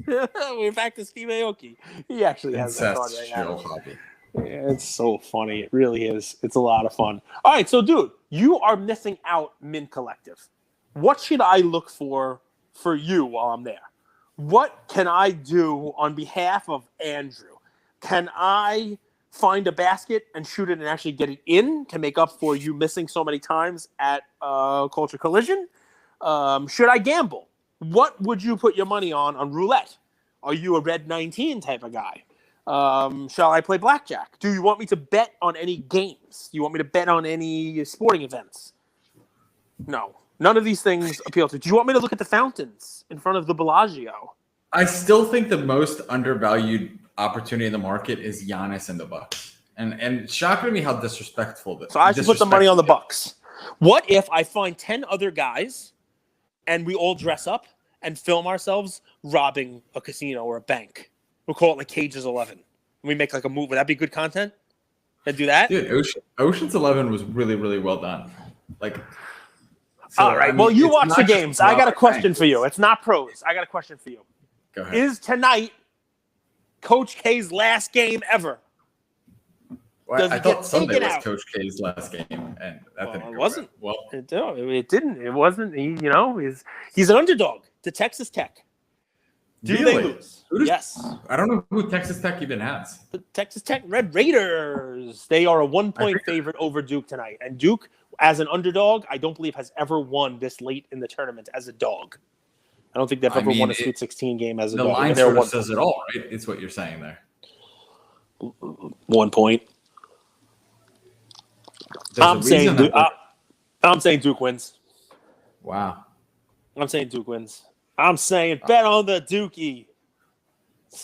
Speaker 1: We're back to Steve Aoki. He actually has that card right now.
Speaker 3: Hobby.
Speaker 1: Yeah, it's so funny. It really is. It's a lot of fun. All right, so dude, you are missing out, Mint Collective. What should I look for you while I'm there? What can I do on behalf of Andrew? Can I find a basket and shoot it and actually get it in to make up for you missing so many times at Culture Collision? Should I gamble? What would you put your money on roulette? Are you a red 19 type of guy? Shall I play blackjack? Do you want me to bet on any games? Do you want me to bet on any sporting events? No. None of these things appeal to you. Do you want me to look at the fountains in front of the Bellagio?
Speaker 3: I still think the most undervalued opportunity in the market is Giannis and the Bucks. And it's shocking to me how disrespectful this is.
Speaker 1: So I should put the money on the Bucks. What if I find 10 other guys and we all dress up and film ourselves robbing a casino or a bank? We'll call it like Cage's 11. We make like a move. Would that be good content? Can I do that?
Speaker 3: Dude, Ocean's 11 was really, really well done.
Speaker 1: All right. Well, you watch the games. I got a question for you. It's not pros. I got a question for you.
Speaker 3: Go ahead.
Speaker 1: Is tonight Coach K's last game ever?
Speaker 3: Well, I thought Sunday was Coach K's last game, and that didn't go
Speaker 1: wasn't.
Speaker 3: Well,
Speaker 1: it didn't. It wasn't. He's an underdog to Texas Tech. Do they lose? Yes.
Speaker 3: I don't know who Texas Tech even has.
Speaker 1: The Texas Tech Red Raiders. They are a 1-point favorite over Duke tonight. And Duke, as an underdog, I don't believe has ever won this late in the tournament as a dog. I don't think they've ever won a Sweet 16 game as a dog.
Speaker 3: The line sort of says it all, right? It's what you're saying there.
Speaker 1: 1 point. I'm saying Duke wins.
Speaker 3: Wow.
Speaker 1: I'm saying Duke wins. I'm saying bet on the Dookie.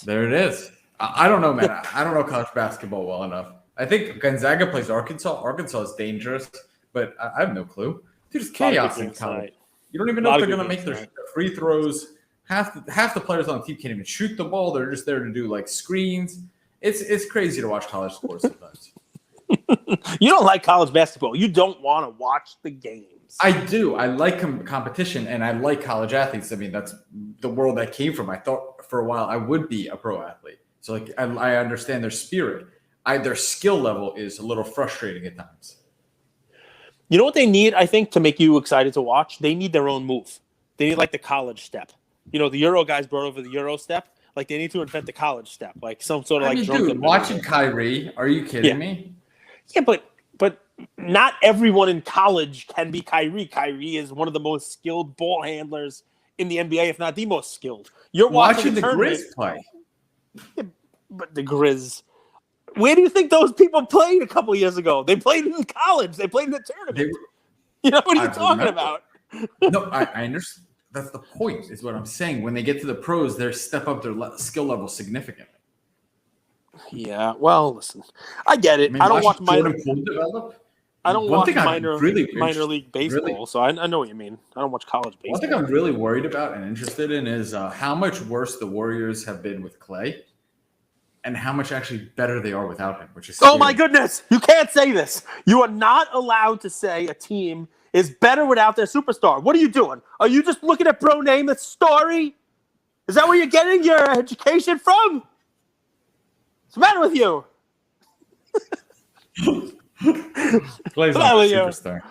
Speaker 3: There it is. I don't know, man. I don't know college basketball well enough. I think Gonzaga plays Arkansas. Arkansas is dangerous, but I have no clue. Dude, it's chaos in college. You don't even know if they're going to make their free throws. Half the players on the team can't even shoot the ball. They're just there to do like screens. It's crazy to watch college sports sometimes.
Speaker 1: You don't like college basketball. You don't want to watch the games.
Speaker 3: I do. I like competition, and I like college athletes. I mean, that's the world I came from. I thought for a while I would be a pro athlete. So like I understand their spirit. Their skill level is a little frustrating at times.
Speaker 1: You know what they need, I think, to make you excited to watch? They need their own move. They need like the college step. You know, the Euro guys brought over the Euro step. Like they need to invent the college step, like some sort of
Speaker 3: dude, watching Kyrie, are you kidding me?
Speaker 1: Yeah, but not everyone in college can be Kyrie. Kyrie is one of the most skilled ball handlers in the NBA, if not the most skilled. You're watching
Speaker 3: the Grizz play.
Speaker 1: Yeah, but the Grizz. Where do you think those people played a couple years ago? They played in college. They played in the tournament. You know what are you talking about?
Speaker 3: No, I understand. That's the point, is what I'm saying. When they get to the pros, they step up their skill level significantly.
Speaker 1: Yeah, well, listen, I get it. I don't watch minor league baseball, so I know what you mean. I don't watch college baseball.
Speaker 3: One thing I'm really worried about and interested in is how much worse the Warriors have been with Clay, and how much actually better they are without him. Which is scary.
Speaker 1: Oh my goodness! You can't say this. You are not allowed to say a team is better without their superstar. What are you doing? Are you just looking at Bro Namath's story? Is that where you're getting your education from? What's the matter with you?
Speaker 3: Clay's not a superstar.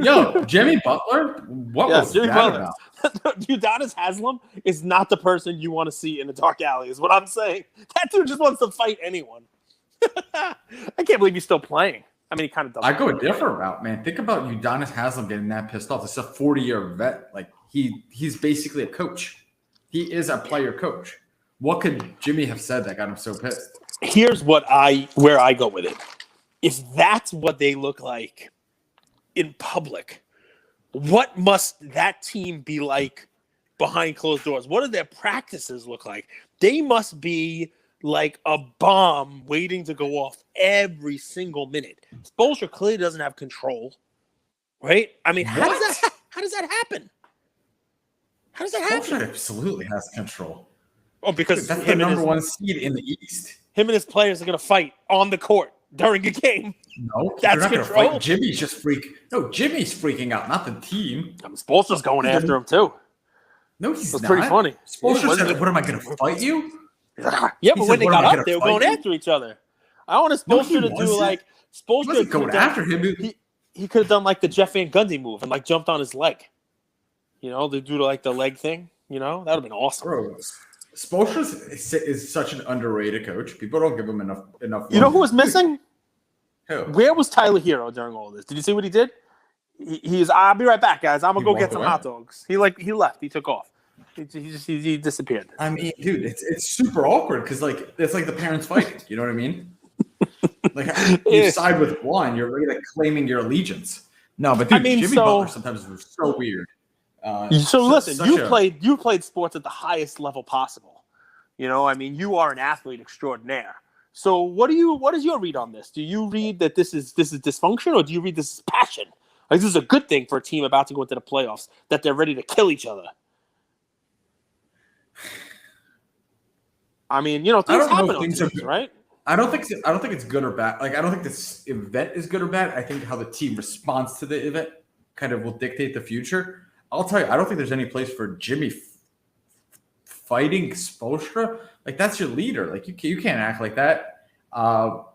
Speaker 3: Yo, Jimmy Butler? What was Jimmy that Butler
Speaker 1: about? Udonis Haslem is not the person you want to see in a dark alley, is what I'm saying. That dude just wants to fight anyone. I can't believe he's still playing. I mean, he kind of does.
Speaker 3: I go a different route, man. Think about Udonis Haslem getting that pissed off. It's a 40-year vet. Like he's basically a coach. He is a player coach. What could Jimmy have said that got him so pissed?
Speaker 1: Here's where I go with it. If that's what they look like in public, what must that team be like behind closed doors? What do their practices look like? They must be like a bomb waiting to go off every single minute. Spoelstra clearly doesn't have control, right? I mean, how does that happen? How does that happen?
Speaker 3: Spoelstra absolutely has control.
Speaker 1: Oh, because
Speaker 3: that's the number one seed in the East.
Speaker 1: Him and his players are going to fight on the court during a game.
Speaker 3: No, that's not control. Fight. Jimmy's just Jimmy's freaking out, not the team.
Speaker 1: Spoelstra's going after him too.
Speaker 3: No, he's not.
Speaker 1: It's pretty funny.
Speaker 3: Spoelstra said, "What am I going to fight you?"
Speaker 1: Yeah, but when they got up, they were going after each other. I want Spoelstra to do like Spoelstra
Speaker 3: wasn't going after him.
Speaker 1: He could have done like the Jeff Van Gundy move and like jumped on his leg. You know, they do like the leg thing. You know, that would have been awesome.
Speaker 3: Bro, Spoelstra is such an underrated coach. People don't give him enough.
Speaker 1: You know who was missing?
Speaker 3: Who?
Speaker 1: Where was Tyler Hero during all this? Did you see what he did? He's. I'll be right back, guys. I'm gonna go get some hot dogs. He left. He took off. He disappeared.
Speaker 3: I mean, dude, it's super awkward because like it's like the parents fighting. You know what I mean? Like you side with one, you're really like claiming your allegiance. No, but dude, Jimmy Butler sometimes is so weird.
Speaker 1: Listen, you played sports at the highest level possible. You know, I mean, you are an athlete extraordinaire. So what is your read on this? Do you read that this is dysfunction, or do you read this as passion? Like this is a good thing for a team about to go into the playoffs, that they're ready to kill each other. I mean, you know, things happen on teams, right?
Speaker 3: I don't think it's good or bad. Like I don't think this event is good or bad. I think how the team responds to the event kind of will dictate the future. I'll tell you, I don't think there's any place for Jimmy fighting Spoelstra. Like that's your leader. Like you can't act like that.
Speaker 1: Well,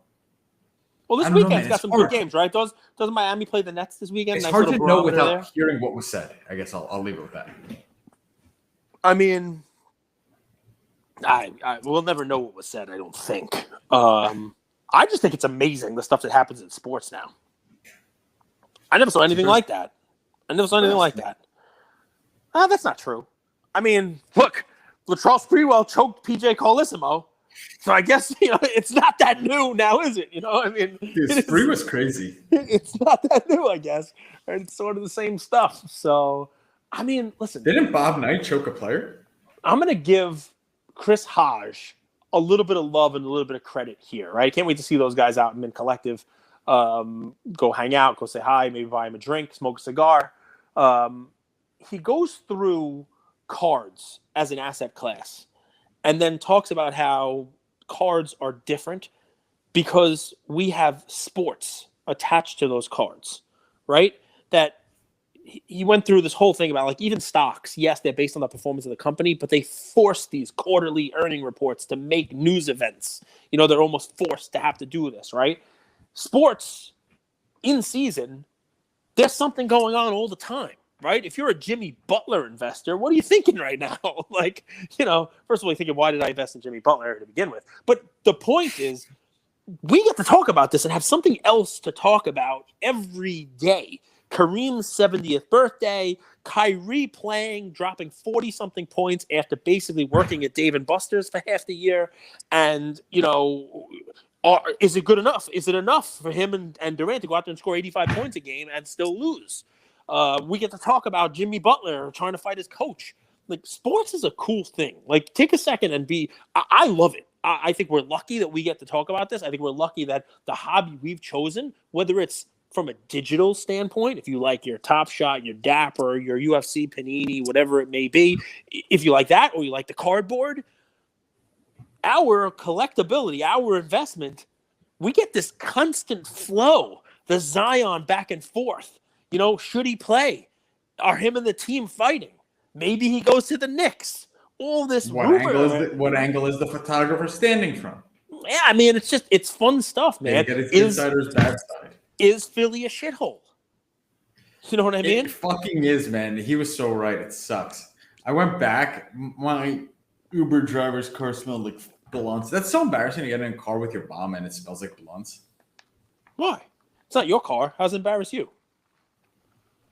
Speaker 1: this weekend's got some good games, right? Doesn't Miami play the Nets this weekend?
Speaker 3: It's hard to know without hearing what was said. I guess I'll leave it with that.
Speaker 1: I mean, we'll never know what was said. I don't think. I just think it's amazing the stuff that happens in sports now. I never saw anything like that. That's not true. I mean, look, Latrell Sprewell choked PJ Carlesimo, so I guess it's not that new now, is it? You know, I mean,
Speaker 3: Spree was crazy.
Speaker 1: It's not that new, I guess. It's sort of the same stuff. So, I mean, listen.
Speaker 3: Didn't Bob Knight choke a player?
Speaker 1: I'm gonna give Chris Hodge a little bit of love and a little bit of credit here, right? Can't wait to see those guys out in Mint Collective. Go hang out, go say hi, maybe buy him a drink, smoke a cigar. he goes through cards as an asset class and then talks about how cards are different because we have sports attached to those cards, right? That he went through this whole thing about, like, even stocks. Yes, they're based on the performance of the company, but they force these quarterly earning reports to make news events. They're almost forced to have to do this, right? Sports in season, there's something going on all the time, right? If you're a Jimmy Butler investor, what are you thinking right now? First of all, you're thinking, why did I invest in Jimmy Butler to begin with? But the point is, we get to talk about this and have something else to talk about every day. Kareem's 70th birthday, Kyrie playing, dropping 40-something points after basically working at Dave & Buster's for half the year. And, is it good enough? Is it enough for him and Durant to go out there and score 85 points a game and still lose? We get to talk about Jimmy Butler trying to fight his coach. Like, sports is a cool thing. Like, take a second and I love it. I think we're lucky that we get to talk about this. I think we're lucky that the hobby we've chosen, whether it's from a digital standpoint, if you like your Top Shot, your Dapper, your UFC Panini, whatever it may be, if you like that or you like the cardboard, our collectability, our investment, we get this constant flow, the Zion back and forth. Should he play? Are him and the team fighting? Maybe he goes to the Knicks. All this
Speaker 3: what angle is the photographer standing from?
Speaker 1: Yeah, I mean, it's fun stuff, man.
Speaker 3: Yeah, it's insider's bad side.
Speaker 1: Is Philly a shithole? You know what I mean?
Speaker 3: It fucking is, man. He was so right. It sucks. I went back. My Uber driver's car smelled like blunts. That's so embarrassing to get in a car with your mom and it smells like blunts.
Speaker 1: Why? It's not your car. How's it embarrass you?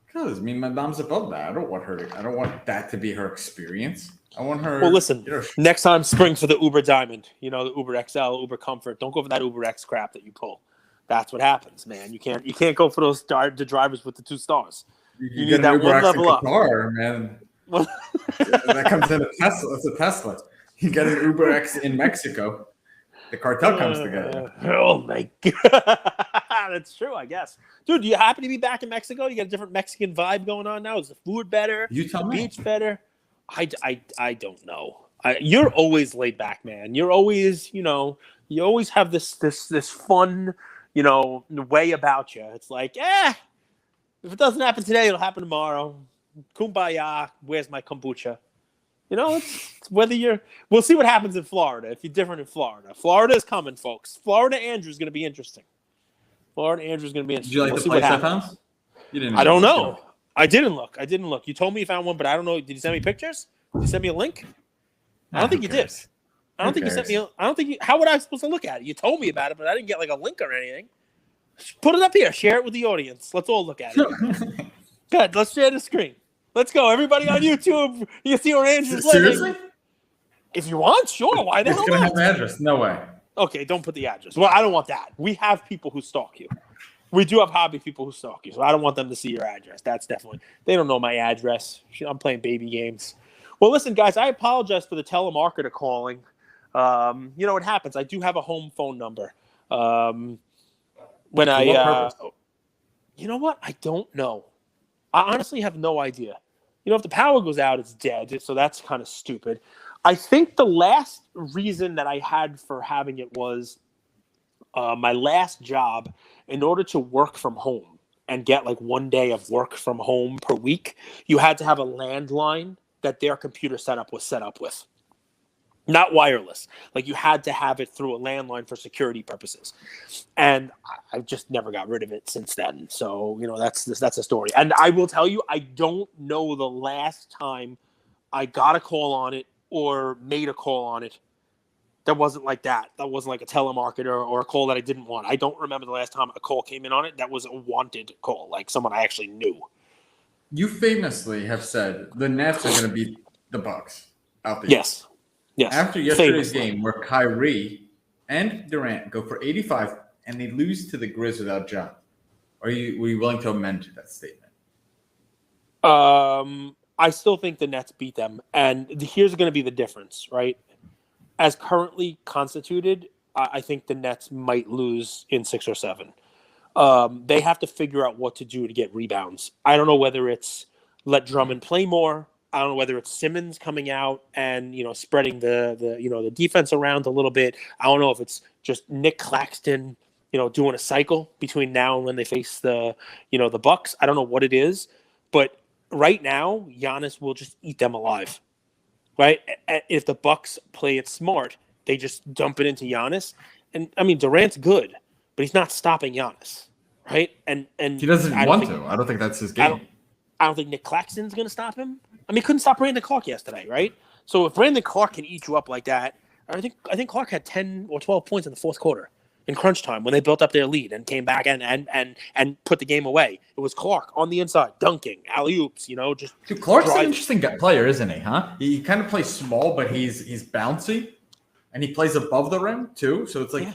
Speaker 3: Because, my mom's above that. I don't want that to be her experience. I want her.
Speaker 1: Well, listen, next time spring for the Uber Diamond, the Uber XL, Uber Comfort. Don't go for that Uber X crap that you pull. That's what happens, man. You can't go for the drivers with the 2 stars.
Speaker 3: You need that one level up. Car, man. That comes in a Tesla. It's a Tesla. You get an Uber X in Mexico. The cartel comes together.
Speaker 1: Oh my god, that's true. I guess, dude. Do you happen to be back in Mexico? You got a different Mexican vibe going on now. Is the food better?
Speaker 3: You tell me.
Speaker 1: Beach better? I don't know. You're always laid back, man. You're always, you always have this fun, way about you. It's like, if it doesn't happen today, it'll happen tomorrow. Kumbaya. Where's my kombucha? It's whether we'll see what happens in Florida. If you're different in Florida. Florida is coming, folks. Florida Andrew's going to be interesting.
Speaker 3: Did you like the place I found? You didn't.
Speaker 1: I don't know. I didn't look. You told me you found one, but I don't know. Did you send me pictures? Did you send me a link? I don't think you did. I don't think you sent me. I don't think you. How would I supposed to look at it? You told me about it, but I didn't get like a link or anything. Put it up here. Share it with the audience. Let's all look at it. Good. Let's share the screen. Let's go. Everybody on YouTube. You see where Andrew's living.
Speaker 3: Seriously?
Speaker 1: If you want, sure. Why the hell
Speaker 3: not? It's going to have the address. No way.
Speaker 1: Okay, don't put the address. Well, I don't want that. We have people who stalk you. We do have hobby people who stalk you, so I don't want them to see your address. That's definitely – they don't know my address. I'm playing baby games. Well, listen, guys, I apologize for the telemarketer calling. It happens. I do have a home phone number. You know what? I don't know. I honestly have no idea. If the power goes out, it's dead, so that's kind of stupid. I think the last reason that I had for having it was my last job. In order to work from home and get like 1 day of work from home per week, you had to have a landline that their computer setup was set up with. Not wireless. Like, you had to have it through a landline for security purposes. And I just never got rid of it since then. So, that's a story. And I will tell you, I don't know the last time I got a call on it or made a call on it. That wasn't like that. That wasn't like a telemarketer or a call that I didn't want. I don't remember the last time a call came in on it that was a wanted call, like someone I actually knew.
Speaker 3: You famously have said the Nets are going to beat the Bucks out there.
Speaker 1: Yes.
Speaker 3: After yesterday's game where Kyrie and Durant go for 85 and they lose to the Grizz without John, were you willing to amend that statement?
Speaker 1: I still think the Nets beat them. And here's going to be the difference, right? As currently constituted, I think the Nets might lose in 6 or 7. They have to figure out what to do to get rebounds. I don't know whether it's let Drummond play more. I don't know whether it's Simmons coming out and, spreading the defense around a little bit. I don't know if it's just Nick Claxton, doing a cycle between now and when they face the Bucks. I don't know what it is, but right now Giannis will just eat them alive. Right? If the Bucks play it smart, they just dump it into Giannis. And I mean, Durant's good, but he's not stopping Giannis. Right? And
Speaker 3: he doesn't want to. I don't think that's his game.
Speaker 1: I don't think Nick Claxton's going to stop him. I mean, he couldn't stop Brandon Clark yesterday, right? So if Brandon Clark can eat you up like that, I think Clark had 10 or 12 points in the fourth quarter in crunch time when they built up their lead and came back and put the game away. It was Clark on the inside, dunking, alley-oops, just
Speaker 3: Dude, Clark's an interesting player, isn't he, huh? He kind of plays small, but he's bouncy, and he plays above the rim, too. So it's like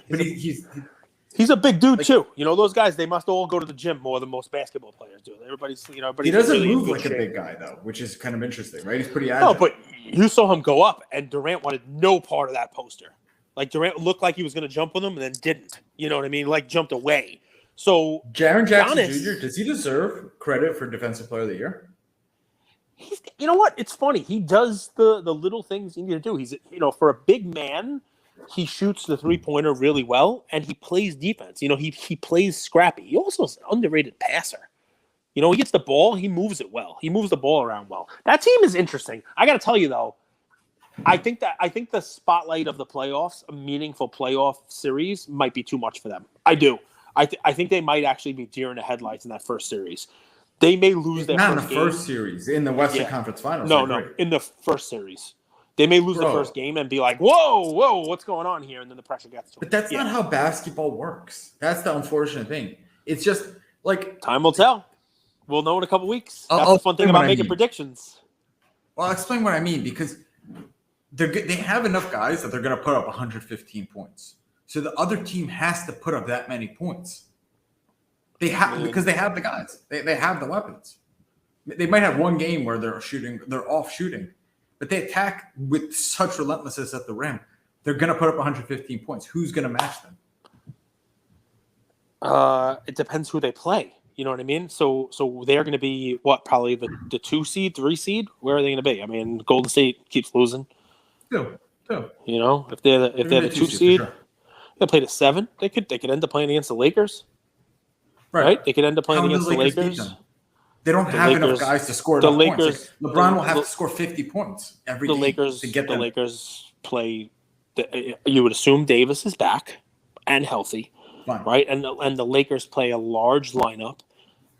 Speaker 1: he's a big dude, too. Those guys, they must all go to the gym more than most basketball players do. Everybody's,
Speaker 3: he doesn't really move like a big guy, though, which is kind of interesting, right? He's pretty agile.
Speaker 1: No, but you saw him go up, and Durant wanted no part of that poster. Like, Durant looked like he was going to jump with him and then didn't. You know what I mean? Like, jumped away. So,
Speaker 3: Jaren Jackson Jr., does he deserve credit for Defensive Player of the Year?
Speaker 1: You know what? It's funny. He does the little things you need to do. He's, for a big man, he shoots the three-pointer really well, and he plays defense. He plays scrappy. He also is an underrated passer. He gets the ball. He moves it well. He moves the ball around well. That team is interesting. I got to tell you, though, I think the spotlight of the playoffs, a meaningful playoff series, might be too much for them. I do. I think they might actually be deer in the headlights in that first series. They may lose their
Speaker 3: not
Speaker 1: first
Speaker 3: in the first series in the Western Conference Finals.
Speaker 1: No, in the first series. They may lose the first game and be like, whoa, what's going on here? And then the pressure gets to them.
Speaker 3: But that's not how basketball works. That's the unfortunate thing. It's just like
Speaker 1: time will tell. We'll know in a couple weeks. That's the fun thing about making predictions.
Speaker 3: Well, I'll explain what I mean because they have enough guys that they're going to put up 115 points. So the other team has to put up that many points. They have because they have the guys. They have the weapons. They might have one game where they're off shooting, but they attack with such relentlessness at the rim. They're going to put up 115 points. Who's going to match them?
Speaker 1: It depends who they play. You know what I mean? So they're going to be probably the 2 seed, 3 seed. Where are they going to be? I mean, Golden State keeps losing.
Speaker 3: Two.
Speaker 1: If they're the 2 seed, sure. They played a 7. They could end up playing against the Lakers. Right? They could end up playing against the Lakers.
Speaker 3: They don't have enough guys to score enough points. Like LeBron will have to score 50 points every game to get them.
Speaker 1: The Lakers play. You would assume Davis is back and healthy.
Speaker 3: Fine.
Speaker 1: Right? And the Lakers play a large lineup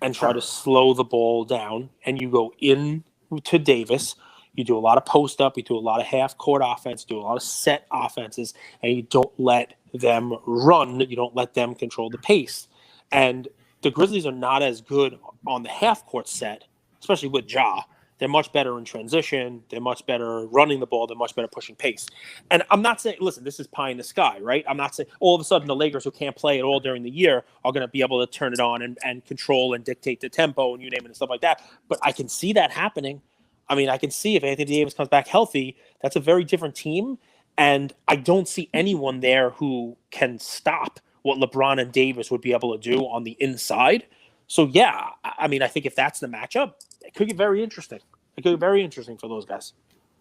Speaker 1: and try to slow the ball down. And you go in to Davis. You do a lot of post up. You do a lot of half court offense. You do a lot of set offenses. And you don't let them run. You don't let them control the pace. And the Grizzlies are not as good on the half court set, especially with Ja. They're much better in transition. They're much better running the ball. They're much better pushing pace. And I'm not saying, listen, this is pie in the sky, right? I'm not saying all of a sudden the Lakers who can't play at all during the year are going to be able to turn it on and control and dictate the tempo and you name it and stuff like that. But I can see that happening. I mean, I can see if Anthony Davis comes back healthy, that's a very different team. And I don't see anyone there who can stop what LeBron and Davis would be able to do on the inside. So, yeah, I mean, I think if that's the matchup, it could get very interesting. It could be very interesting for those guys.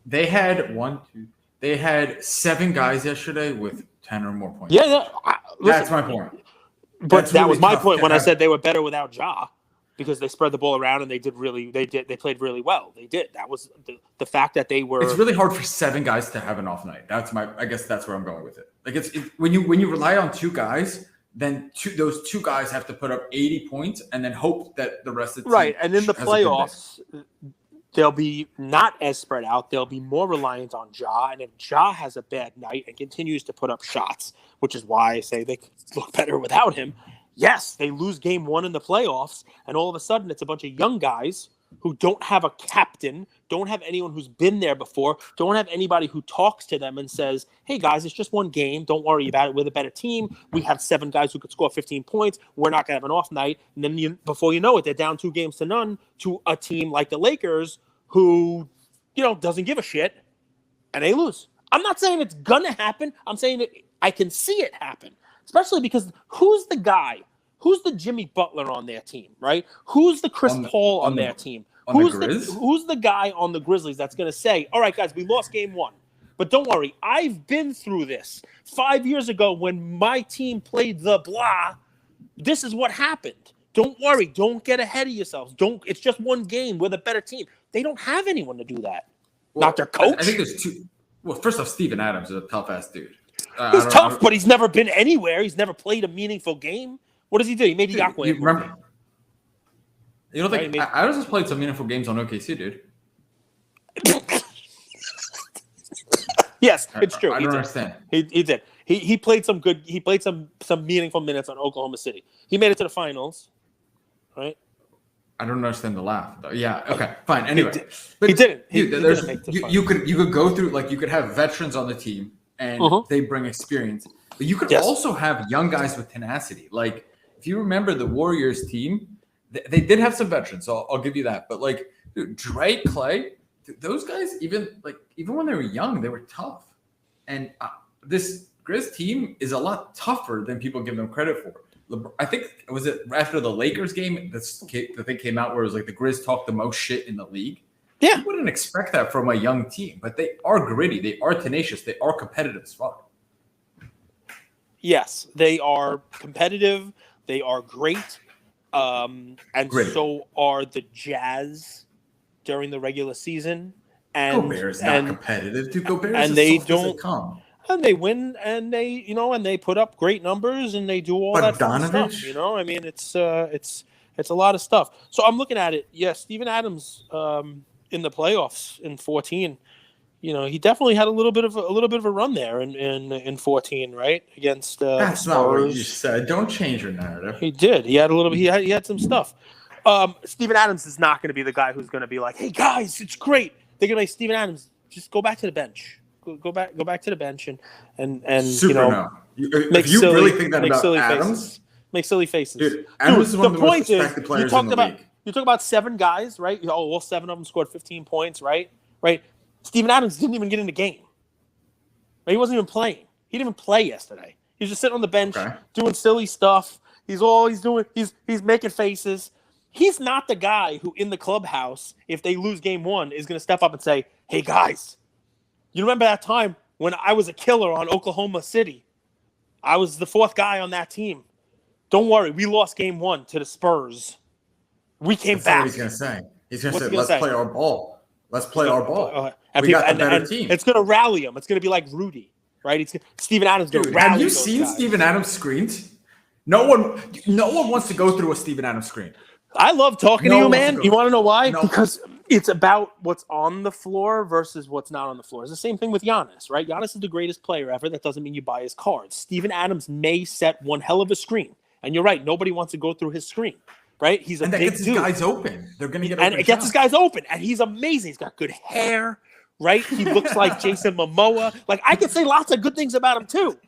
Speaker 3: They had 7 guys yesterday with 10 or more points.
Speaker 1: Yeah.
Speaker 3: That's my point.
Speaker 1: But that was my point when I said they were better without Ja because they spread the ball around and they played really well. They did. That was the fact that they were.
Speaker 3: It's really hard for 7 guys to have an off night. I guess that's where I'm going with it. Like when you rely on 2 guys, then those 2 guys have to put up 80 points and then hope that the rest of the team
Speaker 1: right. And in the playoffs, they'll be not as spread out. They'll be more reliant on Ja. And if Ja has a bad night and continues to put up shots, which is why I say they look better without him. Yes, they lose game 1 in the playoffs, and all of a sudden it's a bunch of young guys who don't have a captain, don't have anyone who's been there before, don't have anybody who talks to them and says, hey, guys, it's just one game. Don't worry about it. We're the better team. We have 7 guys who could score 15 points. We're not going to have an off night. And then before you know it, they're down 2-0 to a team like the Lakers who, doesn't give a shit, and they lose. I'm not saying it's going to happen. I'm saying that I can see it happen. Especially because who's the guy? Who's the Jimmy Butler on their team, right? Who's the Chris Paul on their team? Who's the guy on the Grizzlies that's going to say, all right, guys, we lost game 1. But don't worry, I've been through this. 5 years ago when my team played the blah, this is what happened. Don't worry. Don't get ahead of yourselves. It's just one game. We're the better team. They don't have anyone to do that.
Speaker 3: Well,
Speaker 1: not their coach.
Speaker 3: I think there's two. Well, first off, Steven Adams is a tough-ass dude.
Speaker 1: He's tough, but he's never been anywhere. He's never played a meaningful game. What does he do? He made the Aquaman.
Speaker 3: You remember? You don't think Adams has played some meaningful games on OKC, dude?
Speaker 1: Yes, it's true.
Speaker 3: I don't understand.
Speaker 1: He did. He played some good. He played some meaningful minutes on Oklahoma City. He made it to the finals, right?
Speaker 3: I don't understand the laugh, though. Yeah. Okay. Fine. Anyway,
Speaker 1: he didn't.
Speaker 3: You could go through, like, you could have veterans on the team and they bring experience, but you could also have young guys with tenacity. Like, if you remember the Warriors team, they did have some veterans, so I'll give you that. But like, dude, Drake, Clay, those guys, even when they were young, they were tough. And this Grizz team is a lot tougher than people give them credit for. I think, was it after the Lakers game the thing came out where it was like the Grizz talked the most shit in the league?
Speaker 1: Yeah.
Speaker 3: You wouldn't expect that from a young team, but they are gritty. They are tenacious. They are competitive as fuck.
Speaker 1: Yes, they are competitive. They are great. And gritty. So are the Jazz during the regular season. And
Speaker 3: Gobert's not competitive. Dude, Gobert
Speaker 1: and they don't come. And they win, and they put up great numbers, and they do all that fun stuff. I mean, it's a lot of stuff. So I'm looking at it. Yeah, Steven Adams in the playoffs in 14. He definitely had a little bit of a run there in 14, right? Against
Speaker 3: that's not what you said. Don't change your narrative.
Speaker 1: He did. He had a little. He had some stuff. Steven Adams is not going to be the guy who's going to be like, "Hey guys, it's great." They're going to be like, Steven Adams, just go back to the bench. Go back to the bench and
Speaker 3: if you really think that about Adams,
Speaker 1: make silly faces.
Speaker 3: Dude, Adams is one of the most respected players in the league.
Speaker 1: You talk about 7 guys, right? All 7 of them scored 15 points, right? Right. Steven Adams didn't even get in the game. Right? He wasn't even playing. He didn't even play yesterday. He was just sitting on the bench doing silly stuff. He's making faces. He's not the guy who in the clubhouse, if they lose game 1, is going to step up and say, "Hey guys, you remember that time when I was a killer on Oklahoma City? I was the 4th guy on that team. Don't worry, we lost game 1 to the Spurs. We came back."
Speaker 3: What he's going to say. He's going to say, "Let's play our ball. Let's play our ball."
Speaker 1: And
Speaker 3: we got the better team.
Speaker 1: It's going to rally him. It's going to be like Rudy, right? Steven Adams going to rally.
Speaker 3: Have you seen Steven Adams screens? No one wants to go through a Steven Adams screen.
Speaker 1: I love talking to you, man. You want to know why? No. Because it's about what's on the floor versus what's not on the floor. It's the same thing with Giannis, right? Giannis is the greatest player ever. That doesn't mean you buy his cards. Steven Adams may set one hell of a screen. And you're right. Nobody wants to go through his screen, right? He's a big dude. And that gets his guys
Speaker 3: open. They're going to get open.
Speaker 1: And it gets his guys open. And he's amazing. He's got good hair, right? He looks like Jason Momoa. Like, I could say lots of good things about him, too.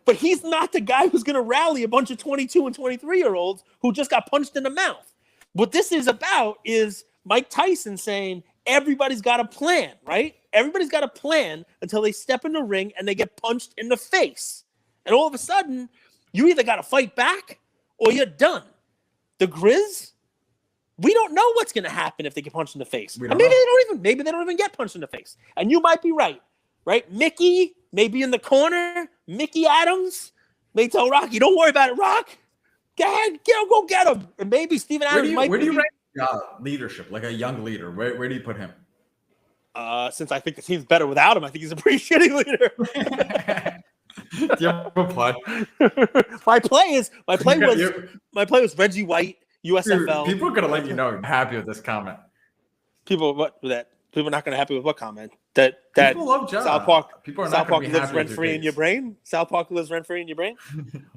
Speaker 1: But he's not the guy who's going to rally a bunch of 22 and 23-year-olds who just got punched in the mouth. What this is about is Mike Tyson saying everybody's got a plan, right? Everybody's got a plan until they step in the ring and they get punched in the face. And all of a sudden, you either got to fight back or you're done. The Grizz, we don't know what's going to happen if they get punched in the face. And maybe they don't even get punched in the face. And you might be right? Mickey may be in the corner. Mickey Adams may tell Rocky, "Don't worry about it, Rock. Go ahead, go get him." And maybe Steven Adams
Speaker 3: Where do you rank leadership, like a young leader? Where do you put him?
Speaker 1: Since I think the team's better without him, I think he's a pretty shitty leader.
Speaker 3: Do you have a play?
Speaker 1: My play was Reggie White, USFL.
Speaker 3: Dude, people are gonna let you know you're happy with this comment.
Speaker 1: People are not going to be happy with what comment? That
Speaker 3: people love John.
Speaker 1: South Park.
Speaker 3: People are
Speaker 1: South
Speaker 3: not
Speaker 1: Park lives rent free in your brain. South Park lives rent free in your brain.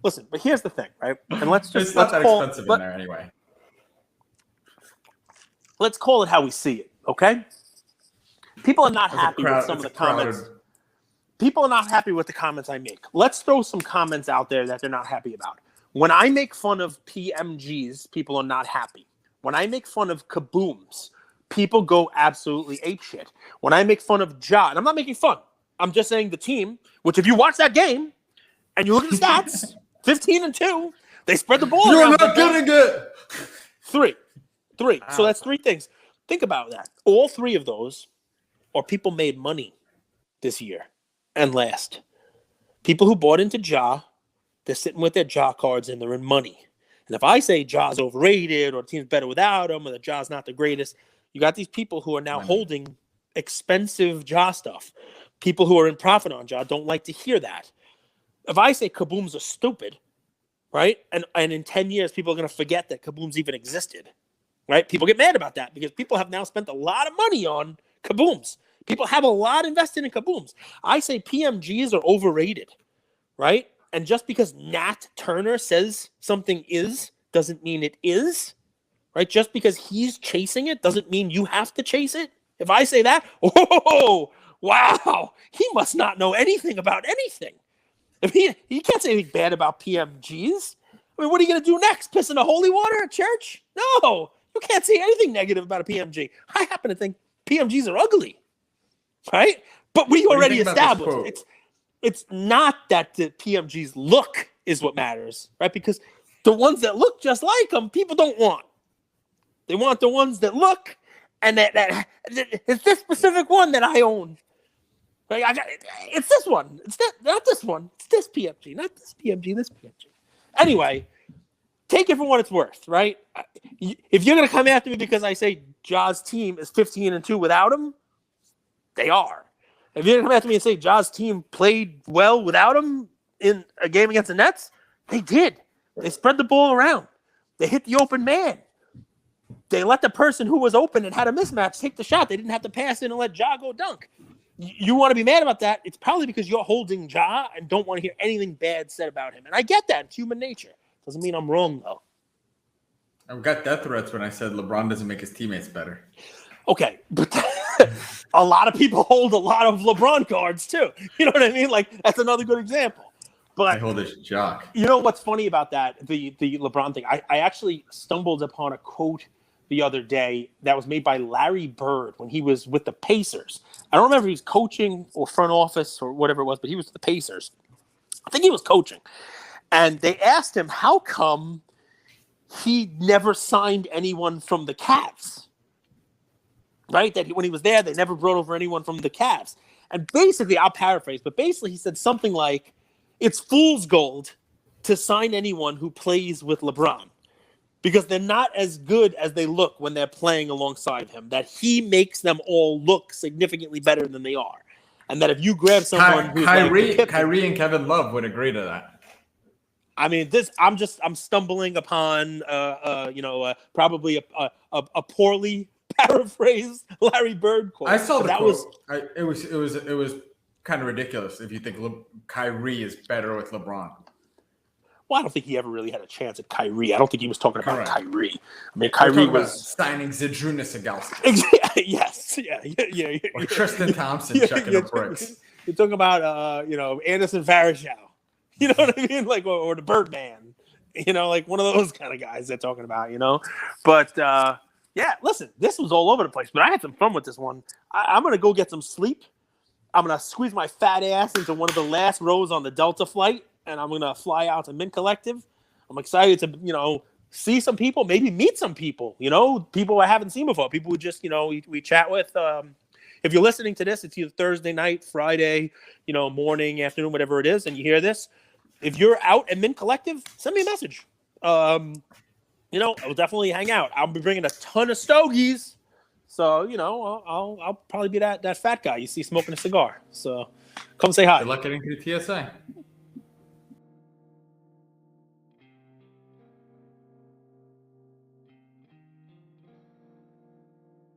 Speaker 1: Listen, but here's the thing, right? And
Speaker 3: it's not that expensive in there anyway.
Speaker 1: Let's call it how we see it, okay? People are not happy with some of the comments. People are not happy with the comments I make. Let's throw some comments out there that they're not happy about. When I make fun of PMGs, people are not happy. When I make fun of kabooms, people go absolutely apeshit. When I make fun of Ja, and I'm not making fun. I'm just saying the team, which if you watch that game and you look at the stats, 15-2, they spread the ball around.
Speaker 3: You're not getting it.
Speaker 1: 3. 3.
Speaker 3: Wow.
Speaker 1: So that's 3 things. Think about that. All 3 of those are people made money this year and last. People who bought into Ja, they're sitting with their Ja cards and they're in money. And if I say Ja's overrated or the team's better without him or that Ja's not the greatest, you got these people who are now holding expensive Ja stuff. People who are in profit on Ja don't like to hear that. If I say Kabooms are stupid, right? And in 10 years, people are going to forget that Kabooms even existed, right? People get mad about that because people have now spent a lot of money on Kabooms. People have a lot invested in Kabooms. I say PMGs are overrated, right? And just because Nat Turner says something doesn't mean it is, right? Just because he's chasing it doesn't mean you have to chase it. If I say that, oh, wow, he must not know anything about anything. If he can't say anything bad about PMGs. I mean, what are you going to do next? Piss in the holy water at church? No, you can't say anything negative about a PMG. I happen to think PMGs are ugly, right? But we already established it's not that the PMGs look is what matters, right? Because the ones that look just like them, people don't want. They want the ones that look, and that it's this specific one that I own. Like it's this one. It's that, not this one. It's this PMG, not this PMG. This PMG. Anyway, take it for what it's worth, right? If you're gonna come after me because I say Ja's team is 15-2 without him, they are. If you're gonna come after me and say Ja's team played well without him in a game against the Nets, they did. They spread the ball around. They hit the open man. They let the person who was open and had a mismatch take the shot. They didn't have to pass in and let Ja go dunk. You want to be mad about that? It's probably because you're holding Ja and don't want to hear anything bad said about him. And I get that. It's human nature. Doesn't mean I'm wrong, though.
Speaker 3: I've got death threats when I said LeBron doesn't make his teammates better.
Speaker 1: Okay, but a lot of people hold a lot of LeBron cards, too. You know what I mean? Like, that's another good example. But
Speaker 3: I hold his jock.
Speaker 1: You know what's funny about that, the LeBron thing? I actually stumbled upon a quote the other day that was made by Larry Bird when he was with the Pacers. I don't remember if he was coaching or front office or whatever it was, but he was with the Pacers. I think he was coaching. And they asked him how come he never signed anyone from the Cavs. Right? That when he was there, they never brought over anyone from the Cavs. And basically, I'll paraphrase, but basically he said something like, it's fool's gold to sign anyone who plays with LeBron because they're not as good as they look when they're playing alongside him, that he makes them all look significantly better than they are. And that if you grab someone who's
Speaker 3: Kyrie and Kevin Love would agree to that.
Speaker 1: I mean, I'm stumbling upon, probably a poorly paraphrased Larry Bird quote.
Speaker 3: I saw the quote. It was kind of ridiculous if you think Kyrie is better with LeBron.
Speaker 1: Well, I don't think he ever really had a chance at Kyrie. I don't think he was talking about Kyrie. I mean, Kyrie was
Speaker 3: signing Zydrunas Sagalski.
Speaker 1: Yes, yeah.
Speaker 3: Or Tristan Thompson checking up bricks.
Speaker 1: You're talking about, Anderson Varejao. You know what I mean? Like, or the Birdman. Like one of those kind of guys they're talking about. But listen, this was all over the place. But I had some fun with this one. I'm gonna go get some sleep. I'm going to squeeze my fat ass into one of the last rows on the Delta flight, and I'm going to fly out to Mint Collective. I'm excited to, see some people, maybe meet some people, people I haven't seen before, people who just, we chat with. If you're listening to this, it's either Thursday night, Friday, morning, afternoon, whatever it is, and you hear this. If you're out at Mint Collective, send me a message. I'll definitely hang out. I'll be bringing a ton of stogies. So, I'll probably be that fat guy you see smoking a cigar. So come say hi.
Speaker 3: Good luck getting through TSA.